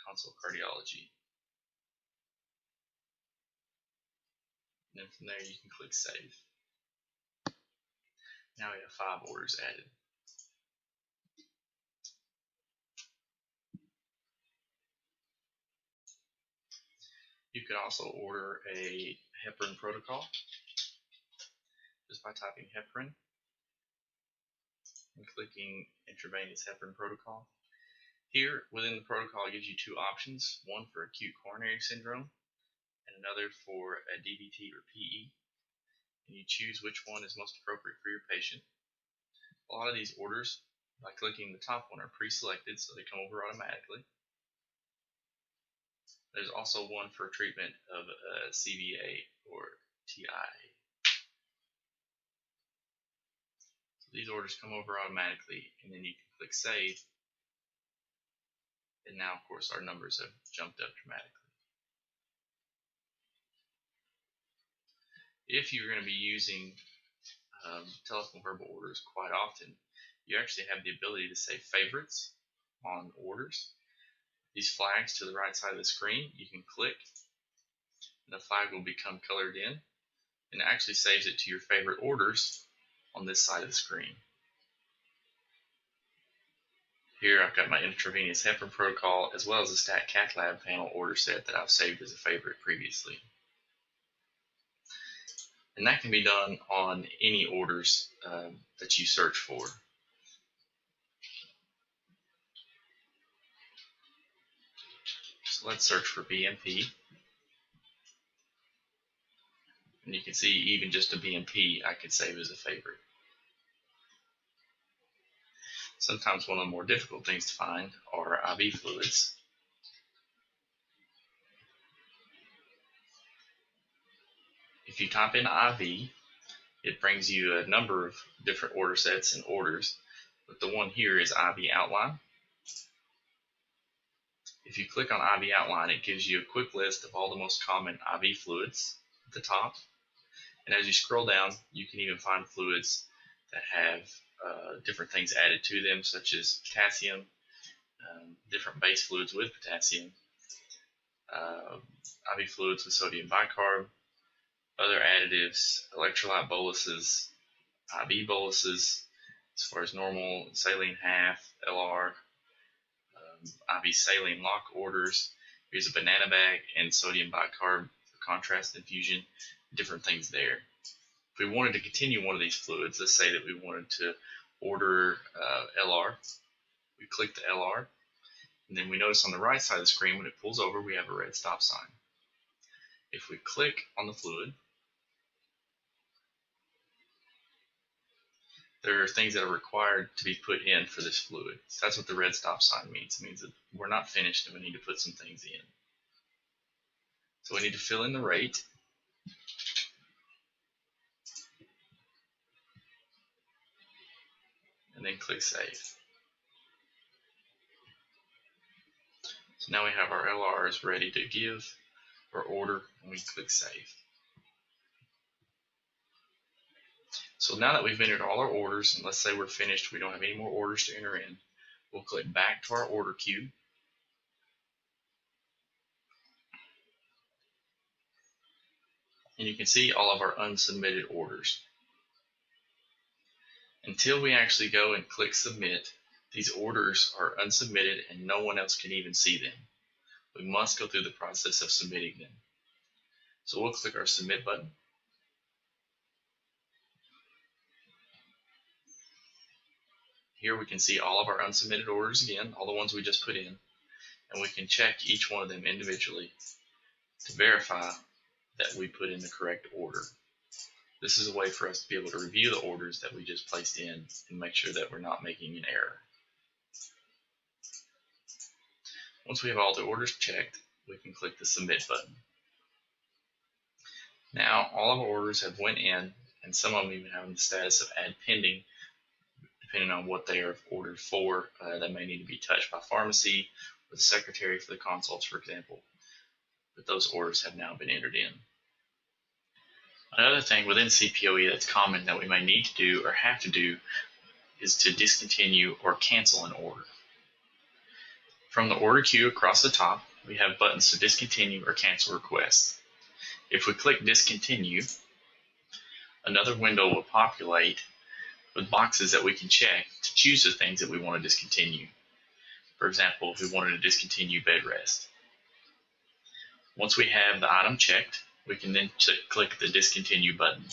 consult cardiology. And then from there you can click Save. Now we have 5 orders added. You could also order a heparin protocol just by typing heparin and clicking intravenous heparin protocol. Here, within the protocol, it gives you 2 options, one for acute coronary syndrome and another for a DVT or PE. And you choose which one is most appropriate for your patient. A lot of these orders, by clicking the top one, are pre-selected, so they come over automatically. There's also one for treatment of CVA or TIA. So these orders come over automatically, and then you can click Save. And now, of course, our numbers have jumped up dramatically. If you're going to be using telephone verbal orders quite often, you actually have the ability to save favorites on orders. These flags to the right side of the screen, you can click, and the flag will become colored in, and it actually saves it to your favorite orders on this side of the screen. Here I've got my intravenous heparin protocol as well as a stat cath lab panel order set that I've saved as a favorite previously. And that can be done on any orders that you search for. So let's search for BMP. And you can see even just a BMP I could save as a favorite. Sometimes one of the more difficult things to find are IV fluids. If you type in IV, it brings you a number of different order sets and orders, but the one here is IV outline. If you click on IV outline, it gives you a quick list of all the most common IV fluids at the top. And as you scroll down, you can even find fluids that have different things added to them, such as potassium, different base fluids with potassium, IV fluids with sodium bicarb, other additives, electrolyte boluses, IV boluses, as far as normal, saline half, LR, IV saline lock orders. Here's a banana bag and sodium bicarb for contrast infusion, different things there. If we wanted to continue one of these fluids, let's say that we wanted to order LR, we click the LR, and then we notice on the right side of the screen when it pulls over we have a red stop sign. If we click on the fluid, there are things that are required to be put in for this fluid. So that's what the red stop sign means. It means that we're not finished and we need to put some things in. So we need to fill in the rate. And then click Save. So now we have our LRs ready to give or order, and we click Save. So now that we've entered all our orders, and let's say we're finished, we don't have any more orders to enter in, we'll click back to our order queue. And you can see all of our unsubmitted orders. Until we actually go and click Submit, these orders are unsubmitted and no one else can even see them. We must go through the process of submitting them. So we'll click our Submit button. Here we can see all of our unsubmitted orders again, all the ones we just put in, and we can check each one of them individually to verify that we put in the correct order. This is a way for us to be able to review the orders that we just placed in and make sure that we're not making an error. Once we have all the orders checked, we can click the Submit button. Now all of our orders have went in, and some of them even have the status of Add Pending, depending on what they are ordered for. That may need to be touched by pharmacy or the secretary for the consults, for example. But those orders have now been entered in. Another thing within CPOE that's common that we may need to do or have to do is to discontinue or cancel an order. From the order queue across the top, we have buttons to discontinue or cancel requests. If we click Discontinue, another window will populate with boxes that we can check to choose the things that we want to discontinue. For example, if we wanted to discontinue bed rest. Once we have the item checked, we can then click the Discontinue button.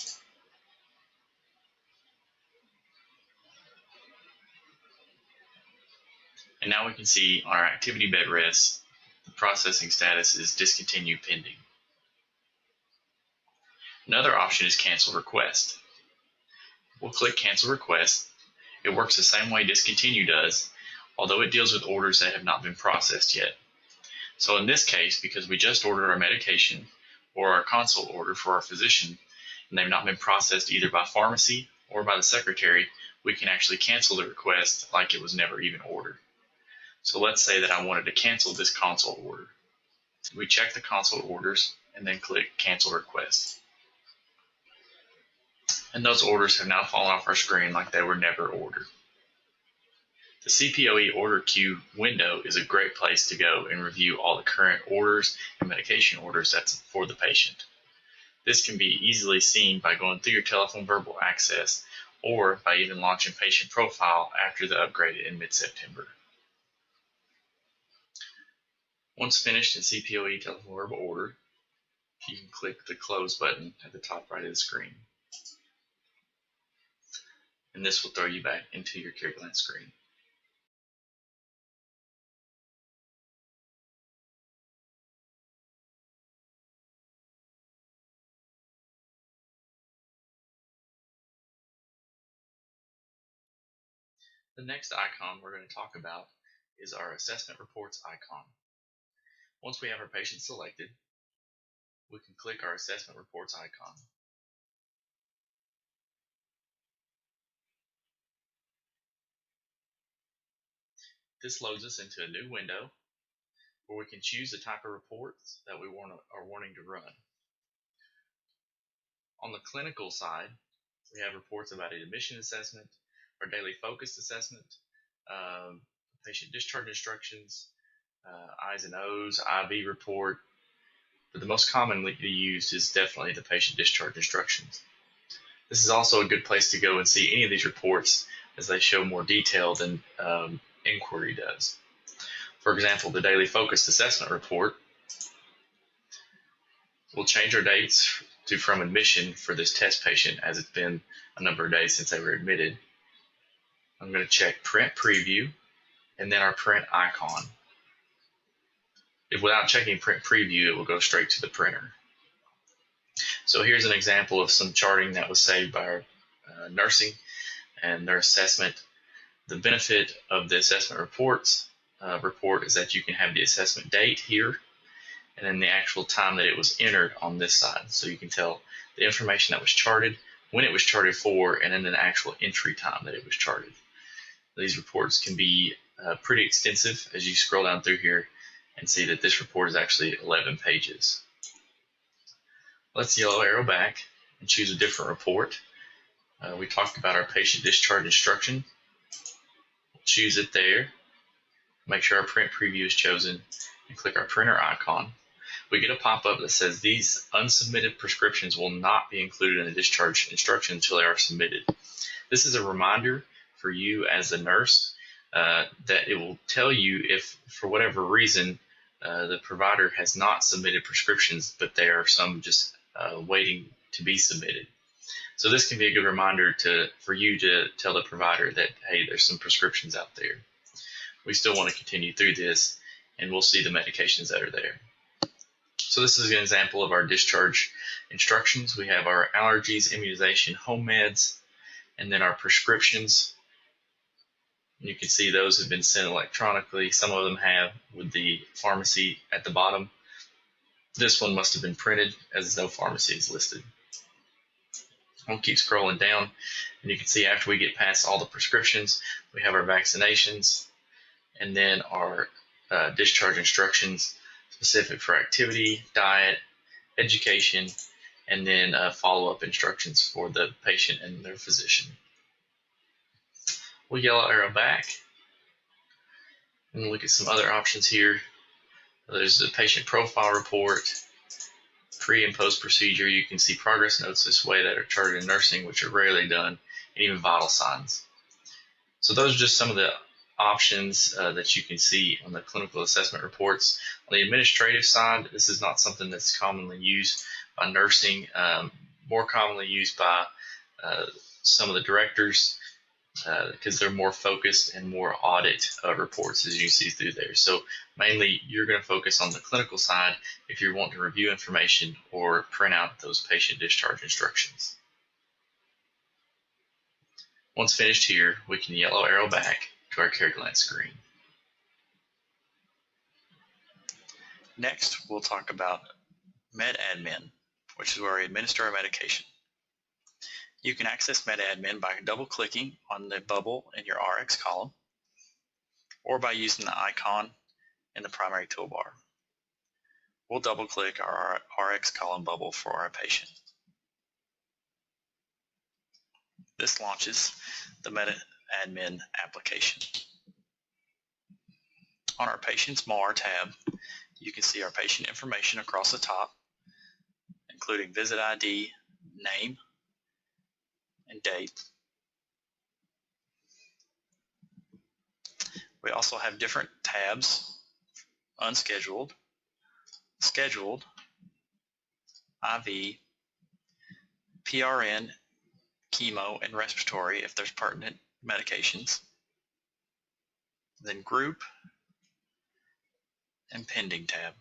And now we can see on our activity bed rest, the processing status is Discontinue Pending. Another option is Cancel Request. We'll click Cancel Request. It works the same way Discontinue does, although it deals with orders that have not been processed yet. So in this case, because we just ordered our medication or our consult order for our physician, and they've not been processed either by pharmacy or by the secretary, we can actually cancel the request like it was never even ordered. So let's say that I wanted to cancel this consult order. We check the consult orders and then click Cancel Request. And those orders have now fallen off our screen like they were never ordered. The CPOE order queue window is a great place to go and review all the current orders and medication orders that's for the patient. This can be easily seen by going through your telephone verbal access or by even launching patient profile after the upgrade in mid-September. Once finished in CPOE telephone verbal order, you can click the close button at the top right of the screen. And this will throw you back into your CareGlance screen. The next icon we're going to talk about is our assessment reports icon. Once we have our patient selected, we can click our assessment reports icon. This loads us into a new window where we can choose the type of reports that we are wanting to run. On the clinical side, we have reports about an admission assessment, our daily focused assessment, patient discharge instructions, I's and O's, IV report, but the most commonly used is definitely the patient discharge instructions. This is also a good place to go and see any of these reports as they show more detail than inquiry does. For example, the daily focused assessment report will change our dates to from admission for this test patient as it's been a number of days since they were admitted. I'm going to check print preview and then our print icon. If without checking print preview, it will go straight to the printer. So here's an example of some charting that was saved by our nursing and their assessment. The benefit of the assessment report is that you can have the assessment date here and then the actual time that it was entered on this side. So you can tell the information that was charted, when it was charted for, and then the actual entry time that it was charted. These reports can be pretty extensive as you scroll down through here and see that this report is actually 11 pages. Let's yellow arrow back and choose a different report. We talked about our patient discharge instruction. We'll choose it there. Make sure our print preview is chosen and click our printer icon. We get a pop-up that says these unsubmitted prescriptions will not be included in the discharge instruction until they are submitted. This is a reminder for you as a nurse that it will tell you if, for whatever reason, the provider has not submitted prescriptions, but there are some just waiting to be submitted. So this can be a good reminder for you to tell the provider that, hey, there's some prescriptions out there. We still want to continue through this, and we'll see the medications that are there. So this is an example of our discharge instructions. We have our allergies, immunization, home meds, and then our prescriptions. You can see those have been sent electronically. Some of them have with the pharmacy at the bottom. This one must have been printed as no pharmacy is listed. We'll keep scrolling down, and you can see after we get past all the prescriptions, we have our vaccinations, and then our discharge instructions specific for activity, diet, education, and then follow-up instructions for the patient and their physician. We'll yellow arrow back and look at some other options here. There's the patient profile report, pre and post procedure. You can see progress notes this way that are charted in nursing, which are rarely done, and even vital signs. So those are just some of the options that you can see on the clinical assessment reports. On the administrative side, this is not something that's commonly used by nursing, more commonly used by some of the directors because they're more focused and more audit reports as you see through there. So mainly you're going to focus on the clinical side if you're wanting to review information or print out those patient discharge instructions. Once finished here, we can yellow arrow back to our CareGlance screen. Next, we'll talk about MedAdmin, which is where we administer our medication. You can access MedAdmin by double-clicking on the bubble in your RX column or by using the icon in the primary toolbar. We'll double-click our RX column bubble for our patient. This launches the MedAdmin application. On our Patient's MAR tab, you can see our patient information across the top, including visit ID, name, and date. We also have different tabs: unscheduled, scheduled, IV, PRN, chemo, and respiratory if there's pertinent medications, then group, and pending tab.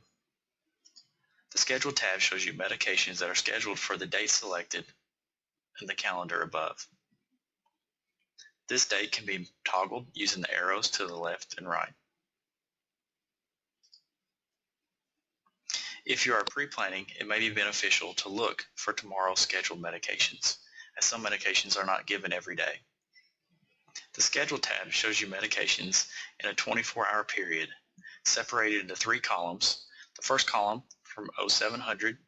The scheduled tab shows you medications that are scheduled for the date selected in the calendar above. This date can be toggled using the arrows to the left and right. If you are pre-planning, it may be beneficial to look for tomorrow's scheduled medications, as some medications are not given every day. The Schedule tab shows you medications in a 24-hour period, separated into 3 columns. The first column from 0700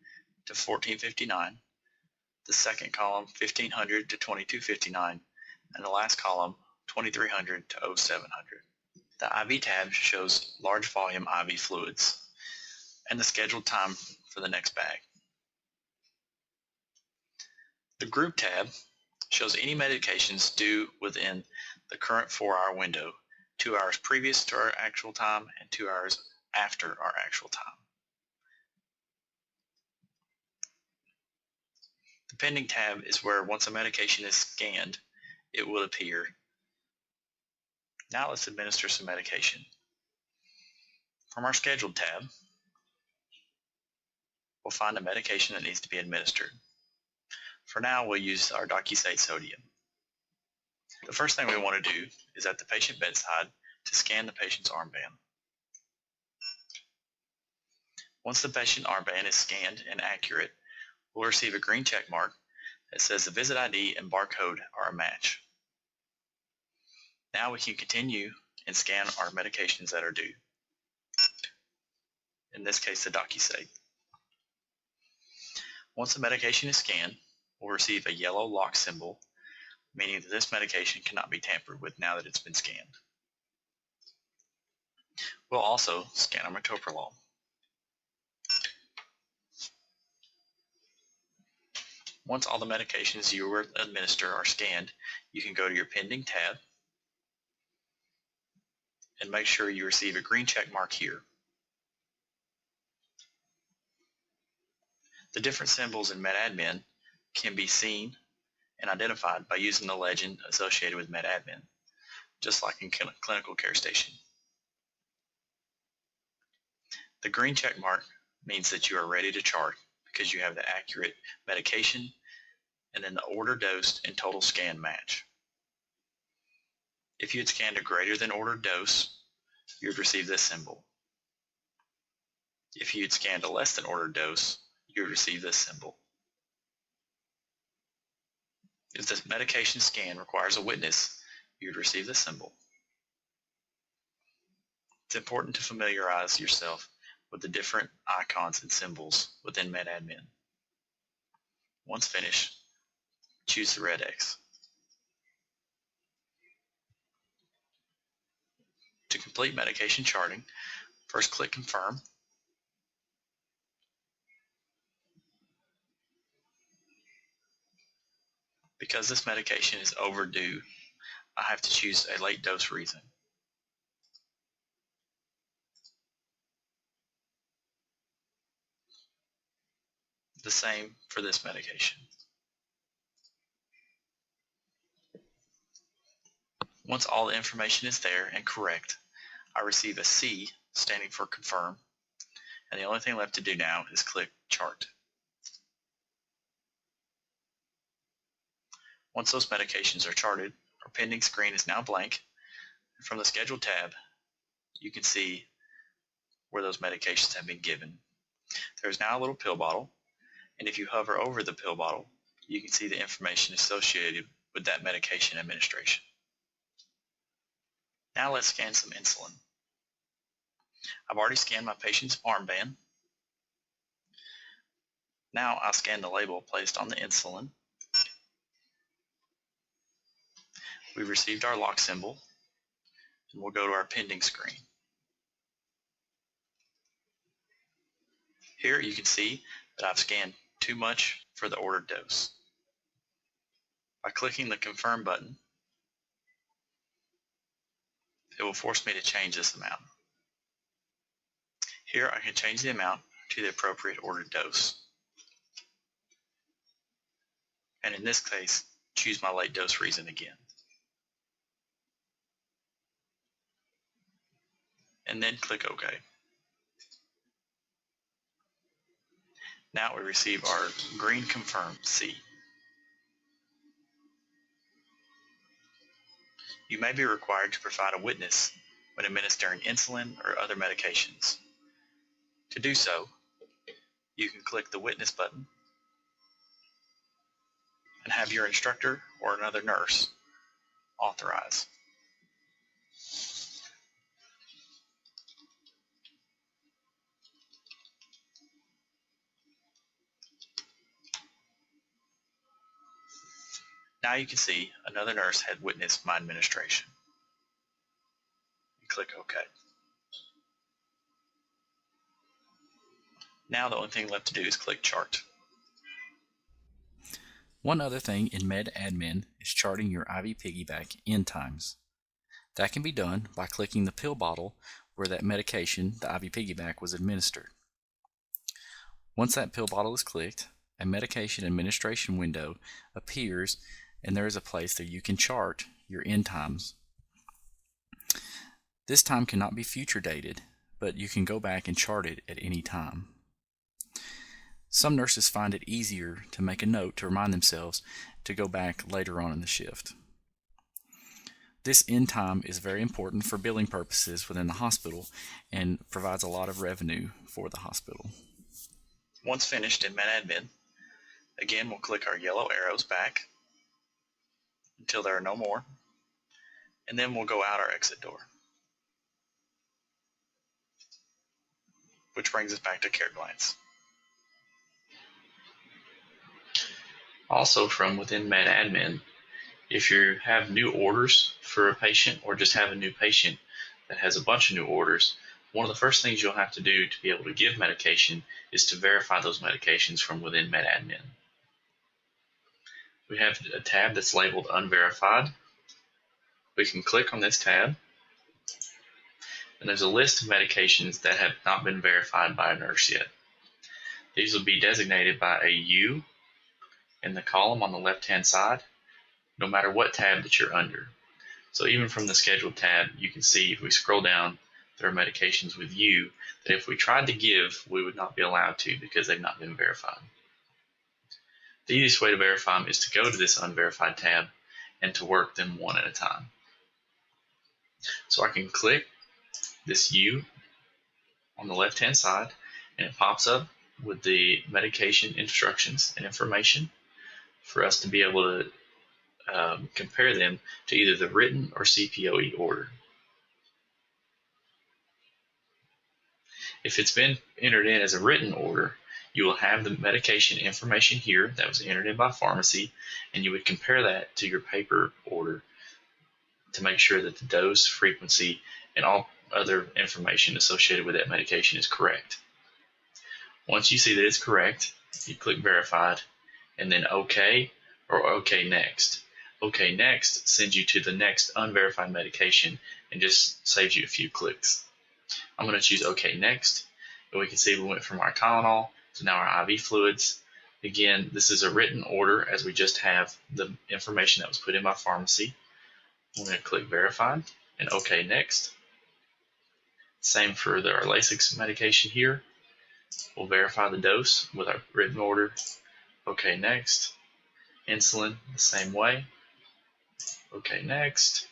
to 1459, the second column 1500 to 2259, and the last column 2300 to 0700. The IV tab shows large volume IV fluids and the scheduled time for the next bag. The Group tab shows any medications due within the current 4-hour window, 2 hours previous to our actual time and 2 hours after our actual time. The Pending tab is where once a medication is scanned, it will appear. Now let's administer some medication. From our Scheduled tab, we'll find a medication that needs to be administered. For now, we'll use our DocuState Sodium. The first thing we want to do is at the patient bedside to scan the patient's armband. Once the patient armband is scanned and accurate, we'll receive a green check mark that says the visit ID and barcode are a match. Now we can continue and scan our medications that are due. In this case, the DocuState. Once the medication is scanned, we'll receive a yellow lock symbol, meaning that this medication cannot be tampered with now that it's been scanned. We'll also scan our metoprolol. Once all the medications you will administer are scanned, you can go to your Pending tab and make sure you receive a green check mark here. The different symbols in MedAdmin can be seen and identified by using the legend associated with MedAdmin, just like in Clinical Care Station. The green check mark means that you are ready to chart because you have the accurate medication and then the order dosed and total scan match. If you had scanned a greater than ordered dose, you would receive this symbol. If you had scanned a less than ordered dose, you would receive this symbol. If the medication scan requires a witness, you would receive this symbol. It's important to familiarize yourself with the different icons and symbols within MedAdmin. Once finished, choose the red X. To complete medication charting, first click Confirm. Because this medication is overdue, I have to choose a late dose reason. The same for this medication. Once all the information is there and correct, I receive a C standing for Confirm, and the only thing left to do now is click Chart. Once those medications are charted, our pending screen is now blank. From the Schedule tab, you can see where those medications have been given. There's now a little pill bottle, and if you hover over the pill bottle, you can see the information associated with that medication administration. Now let's scan some insulin. I've already scanned my patient's armband. Now I'll scan the label placed on the insulin. We've received our lock symbol, and we'll go to our pending screen. Here you can see that I've scanned too much for the ordered dose. By clicking the confirm button, it will force me to change this amount. Here I can change the amount to the appropriate ordered dose. And in this case, choose my late dose reason again. And then click OK. Now we receive our green confirm C. You may be required to provide a witness when administering insulin or other medications. To do so, you can click the witness button and have your instructor or another nurse authorize. Now you can see another nurse had witnessed my administration. And click OK. Now the only thing left to do is click Chart. One other thing in MedAdmin is charting your IV piggyback end times. That can be done by clicking the pill bottle where that medication, the IV piggyback, was administered. Once that pill bottle is clicked, a medication administration window appears, and there is a place that you can chart your end times. This time cannot be future dated, but you can go back and chart it at any time. Some nurses find it easier to make a note to remind themselves to go back later on in the shift. This end time is very important for billing purposes within the hospital and provides a lot of revenue for the hospital. Once finished in MedAdmin, again we'll click our yellow arrows back until there are no more, and then we'll go out our exit door, which brings us back to CareGlance. Also from within MedAdmin, if you have new orders for a patient or just have a new patient that has a bunch of new orders, one of the first things you'll have to do to be able to give medication is to verify those medications from within MedAdmin. We have a tab that's labeled Unverified. We can click on this tab, and there's a list of medications that have not been verified by a nurse yet. These will be designated by a U in the column on the left-hand side, no matter what tab that you're under. So even from the Scheduled tab, you can see if we scroll down, there are medications with U that if we tried to give, we would not be allowed to because they've not been verified. The easiest way to verify them is to go to this Unverified tab and to work them one at a time. So I can click this U on the left-hand side, and it pops up with the medication instructions and information for us to be able to compare them to either the written or CPOE order. If it's been entered in as a written order, you will have the medication information here that was entered in by pharmacy, and you would compare that to your paper order to make sure that the dose, frequency, and all other information associated with that medication is correct. Once you see that it's correct, you click Verified, and then OK or OK Next. OK Next sends you to the next unverified medication and just saves you a few clicks. I'm going to choose OK Next, and we can see we went from our Tylenol to now our IV fluids. Again, this is a written order as we just have the information that was put in by pharmacy. I'm going to click Verified and OK Next. Same for our Lasix medication here. We'll verify the dose with our written order. OK Next. Insulin the same way. OK Next.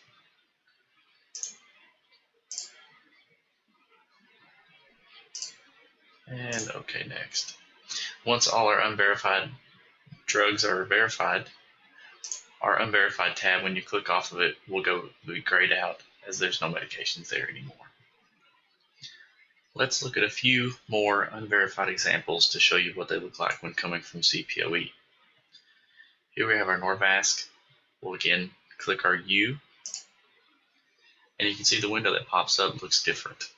And OK next. Once all our unverified drugs are verified, our unverified tab, when you click off of it, will be grayed out as there's no medications there anymore. Let's look at a few more unverified examples to show you what they look like when coming from CPOE. Here we have our Norvasc. We'll again click our U, and you can see the window that pops up looks different.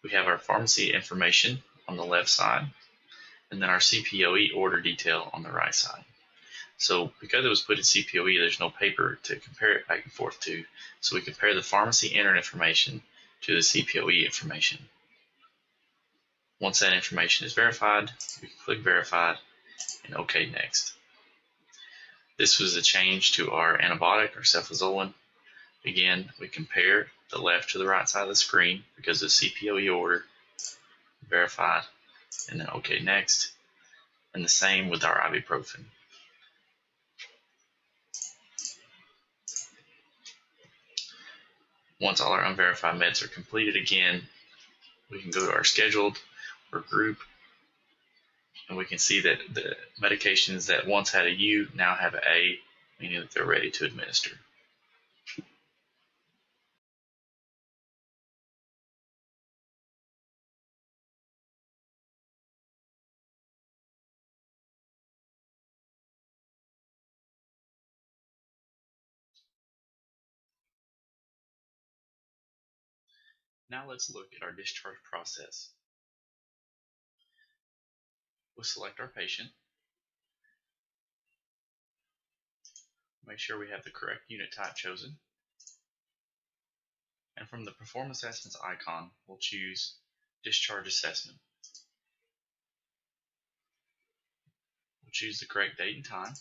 We have our pharmacy information on the left side, and then our CPOE order detail on the right side. So because it was put in CPOE, there's no paper to compare it back and forth to, so we compare the pharmacy entered information to the CPOE information. Once that information is verified, we can click Verified and OK next. This was a change to our antibiotic, or cefazolin. Again, we compare the left to the right side of the screen because of the CPOE order, verified, and then OK next. And the same with our ibuprofen. Once all our unverified meds are completed, again, we can go to our scheduled or group, and we can see that the medications that once had a U now have an A, meaning that they're ready to administer. Now let's look at our discharge process. We'll select our patient, make sure we have the correct unit type chosen, and from the Perform Assessments icon, we'll choose Discharge Assessment. We'll choose the correct date and time,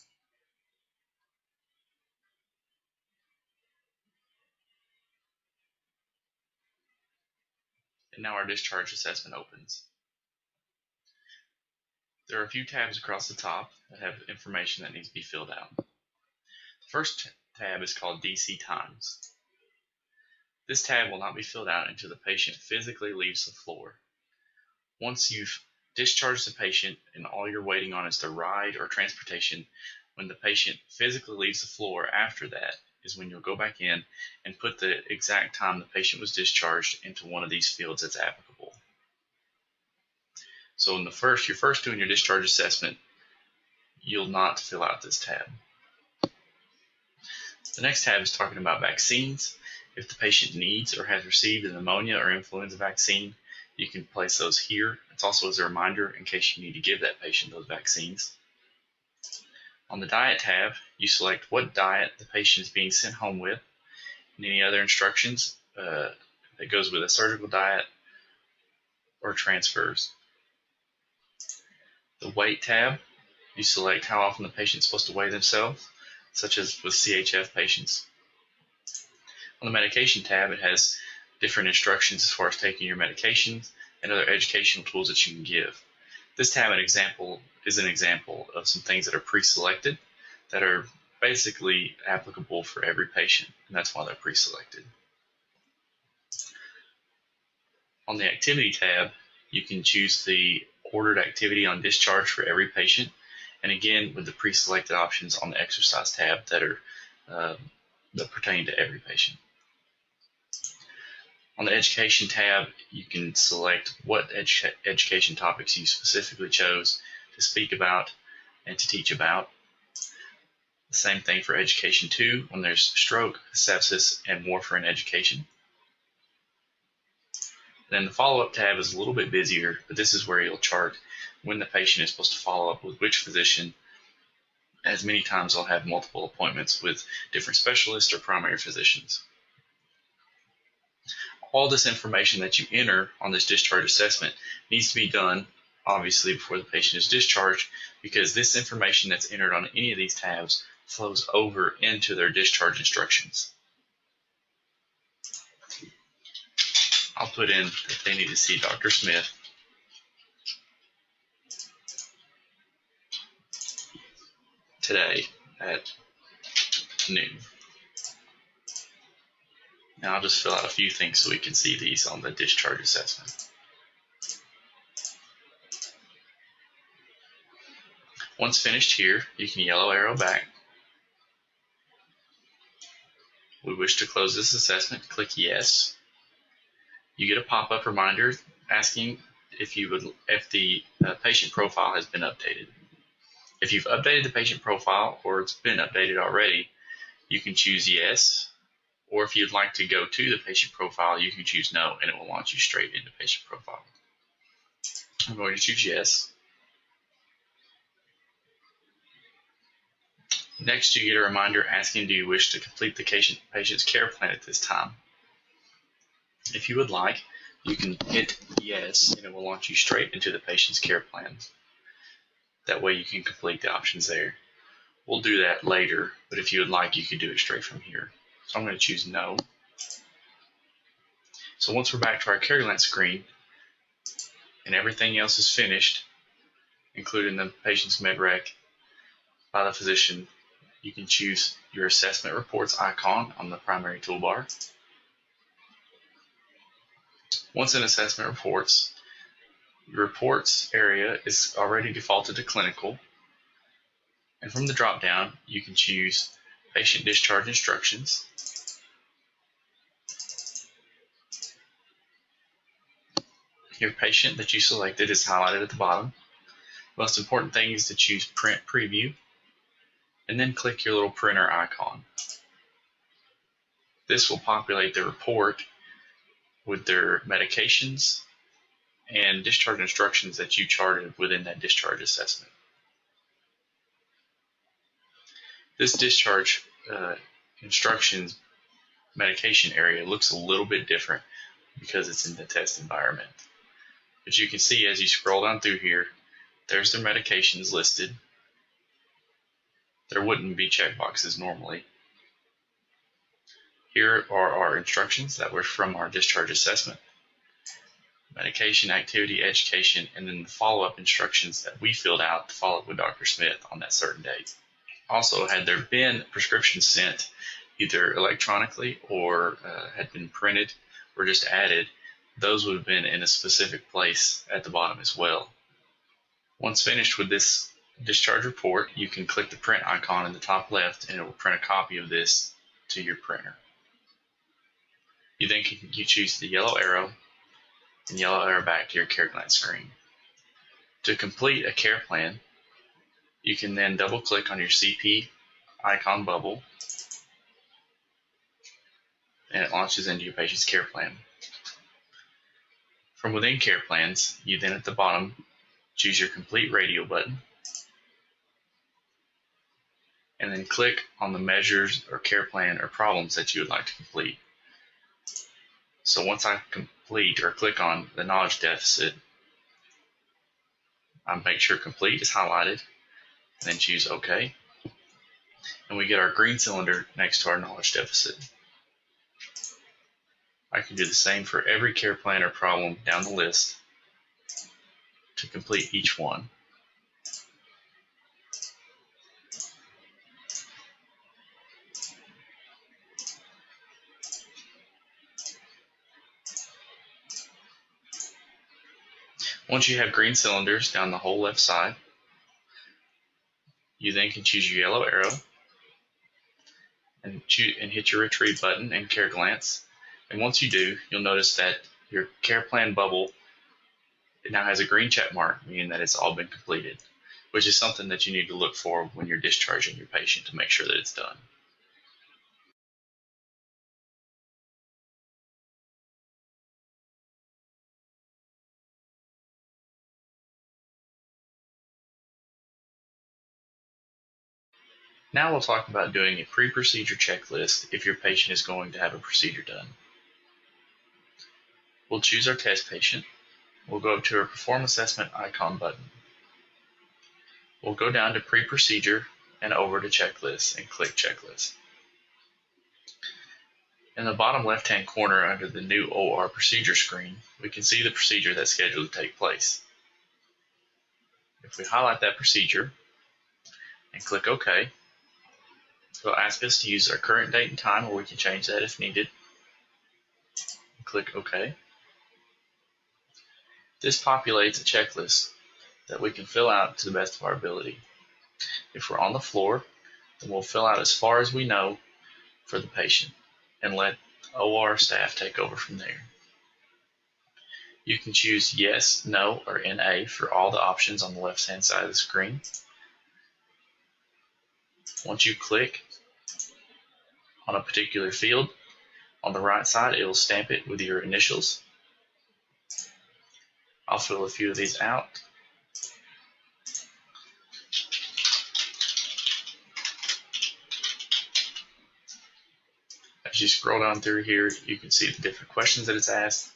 and now our discharge assessment opens. There are a few tabs across the top that have information that needs to be filled out. The first tab is called DC Times. This tab will not be filled out until the patient physically leaves the floor. Once you've discharged the patient and all you're waiting on is the ride or transportation, when the patient physically leaves the floor after that is when you'll go back in and put the exact time the patient was discharged into one of these fields that's applicable. So in you're first doing your discharge assessment, you'll not fill out this tab. The next tab is talking about vaccines. If the patient needs or has received a pneumonia or influenza vaccine, you can place those here. It's also as a reminder in case you need to give that patient those vaccines. On the diet tab, you select what diet the patient is being sent home with, and any other instructions that goes with a surgical diet or transfers. The weight tab, you select how often the patient is supposed to weigh themselves, such as with CHF patients. On the medication tab, it has different instructions as far as taking your medications and other educational tools that you can give. This tab is an example of some things that are pre-selected that are basically applicable for every patient, and that's why they're pre-selected. On the activity tab, you can choose the ordered activity on discharge for every patient, and again with the pre-selected options on the exercise tab that are that pertain to every patient. On the education tab, you can select what education topics you specifically chose to speak about and to teach about. The same thing for education 2 when there's stroke, sepsis, and warfarin education. Then the follow-up tab is a little bit busier, but this is where you'll chart when the patient is supposed to follow up with which physician, as many times they'll have multiple appointments with different specialists or primary physicians. All this information that you enter on this discharge assessment needs to be done, obviously, before the patient is discharged, because this information that's entered on any of these tabs flows over into their discharge instructions. I'll put in that they need to see Dr. Smith today at noon. Now I'll just fill out a few things so we can see these on the discharge assessment. Once finished here, you can yellow arrow back. We wish to close this assessment, click yes. You get a pop-up reminder asking if the patient profile has been updated. If you've updated the patient profile or it's been updated already, you can choose yes, or if you'd like to go to the patient profile, you can choose no, and it will launch you straight into patient profile. I'm going to choose yes. Next, you get a reminder asking, do you wish to complete the patient's care plan at this time? If you would like, you can hit yes, and it will launch you straight into the patient's care plan. That way you can complete the options there. We'll do that later, but if you would like, you could do it straight from here. So I'm going to choose no. So once we're back to our CareGlance screen, and everything else is finished, including the patient's MedRec by the physician, you can choose your assessment reports icon on the primary toolbar. Once in assessment reports, your reports area is already defaulted to clinical, and from the drop down you can choose patient discharge instructions. Your patient that you selected is highlighted at the bottom. The most important thing is to choose print preview and then click your little printer icon. This will populate the report with their medications and discharge instructions that you charted within that discharge assessment. This discharge instructions medication area looks a little bit different because it's in the test environment. But you can see as you scroll down through here, there's their medications listed. There wouldn't be checkboxes normally. Here are our instructions that were from our discharge assessment. Medication, activity, education, and then the follow-up instructions that we filled out to follow up with Dr. Smith on that certain date. Also, had there been prescriptions sent either electronically or had been printed or just added, those would have been in a specific place at the bottom as well. Once finished with this discharge report, you can click the print icon in the top left and it will print a copy of this to your printer. You then can choose the yellow arrow and yellow arrow back to your CareGlance screen. To complete a care plan, you can then double click on your CP icon bubble and it launches into your patient's care plan. From within care plans, you then at the bottom choose your complete radio button and then click on the measures or care plan or problems that you would like to complete. So once I complete or click on the knowledge deficit, I make sure complete is highlighted and then choose OK. And we get our green cylinder next to our knowledge deficit. I can do the same for every care plan or problem down the list to complete each one. Once you have green cylinders down the whole left side, you then can choose your yellow arrow and hit your retrieve button and CareGlance. And once you do, you'll notice that your care plan bubble now has a green check mark, meaning that it's all been completed, which is something that you need to look for when you're discharging your patient to make sure that it's done. Now we'll talk about doing a pre-procedure checklist if your patient is going to have a procedure done. We'll choose our test patient. We'll go up to our Perform Assessment icon button. We'll go down to Pre-Procedure and over to Checklist and click Checklist. In the bottom left-hand corner under the New OR Procedure screen, we can see the procedure that's scheduled to take place. If we highlight that procedure and click OK, it'll ask us to use our current date and time, or we can change that if needed. Click OK. This populates a checklist that we can fill out to the best of our ability. If we're on the floor, then we'll fill out as far as we know for the patient and let OR staff take over from there. You can choose yes, no, or NA for all the options on the left-hand side of the screen. Once you click on a particular field, on the right side, it will stamp it with your initials. I'll fill a few of these out. As you scroll down through here, you can see the different questions that it's asked.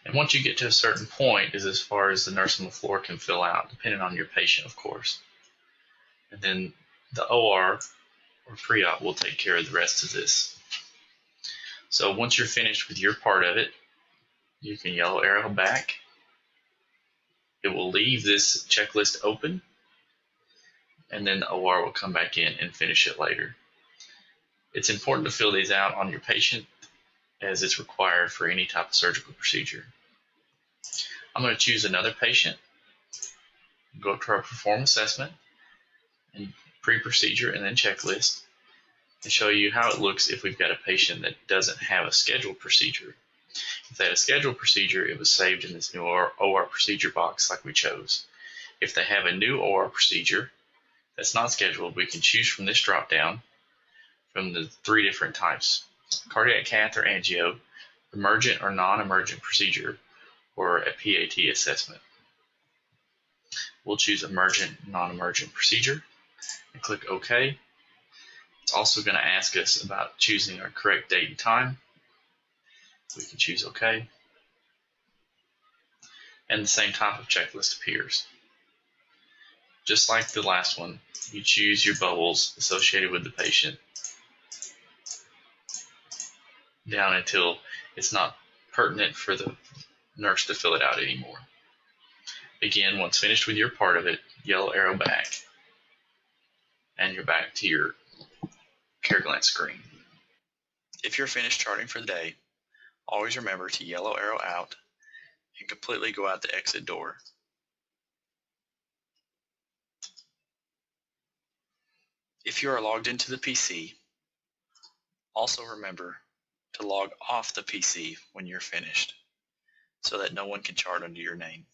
And once you get to a certain point is as far as the nurse on the floor can fill out, depending on your patient, of course. And then the OR or pre-op will take care of the rest of this. So once you're finished with your part of it, you can yellow arrow back. It will leave this checklist open, and then the OR will come back in and finish it later. It's important to fill these out on your patient as it's required for any type of surgical procedure. I'm going to choose another patient, go up to our perform assessment and pre-procedure and then checklist, and show you how it looks if we've got a patient that doesn't have a scheduled procedure. If they had a scheduled procedure, it was saved in this new OR procedure box like we chose. If they have a new OR procedure that's not scheduled, we can choose from this drop down from the 3 different types: cardiac cath or angio, emergent or non-emergent procedure, or a PAT assessment. We'll choose emergent, non-emergent procedure and click OK. It's also going to ask us about choosing our correct date and time. We can choose OK. And the same type of checklist appears. Just like the last one, you choose your bubbles associated with the patient down until it's not pertinent for the nurse to fill it out anymore. Again, once finished with your part of it, yellow arrow back, and you're back to your CareGlance screen. If you're finished charting for the day, always remember to yellow arrow out and completely go out the exit door. If you are logged into the PC, also remember to log off the PC when you're finished, so that no one can chart under your name.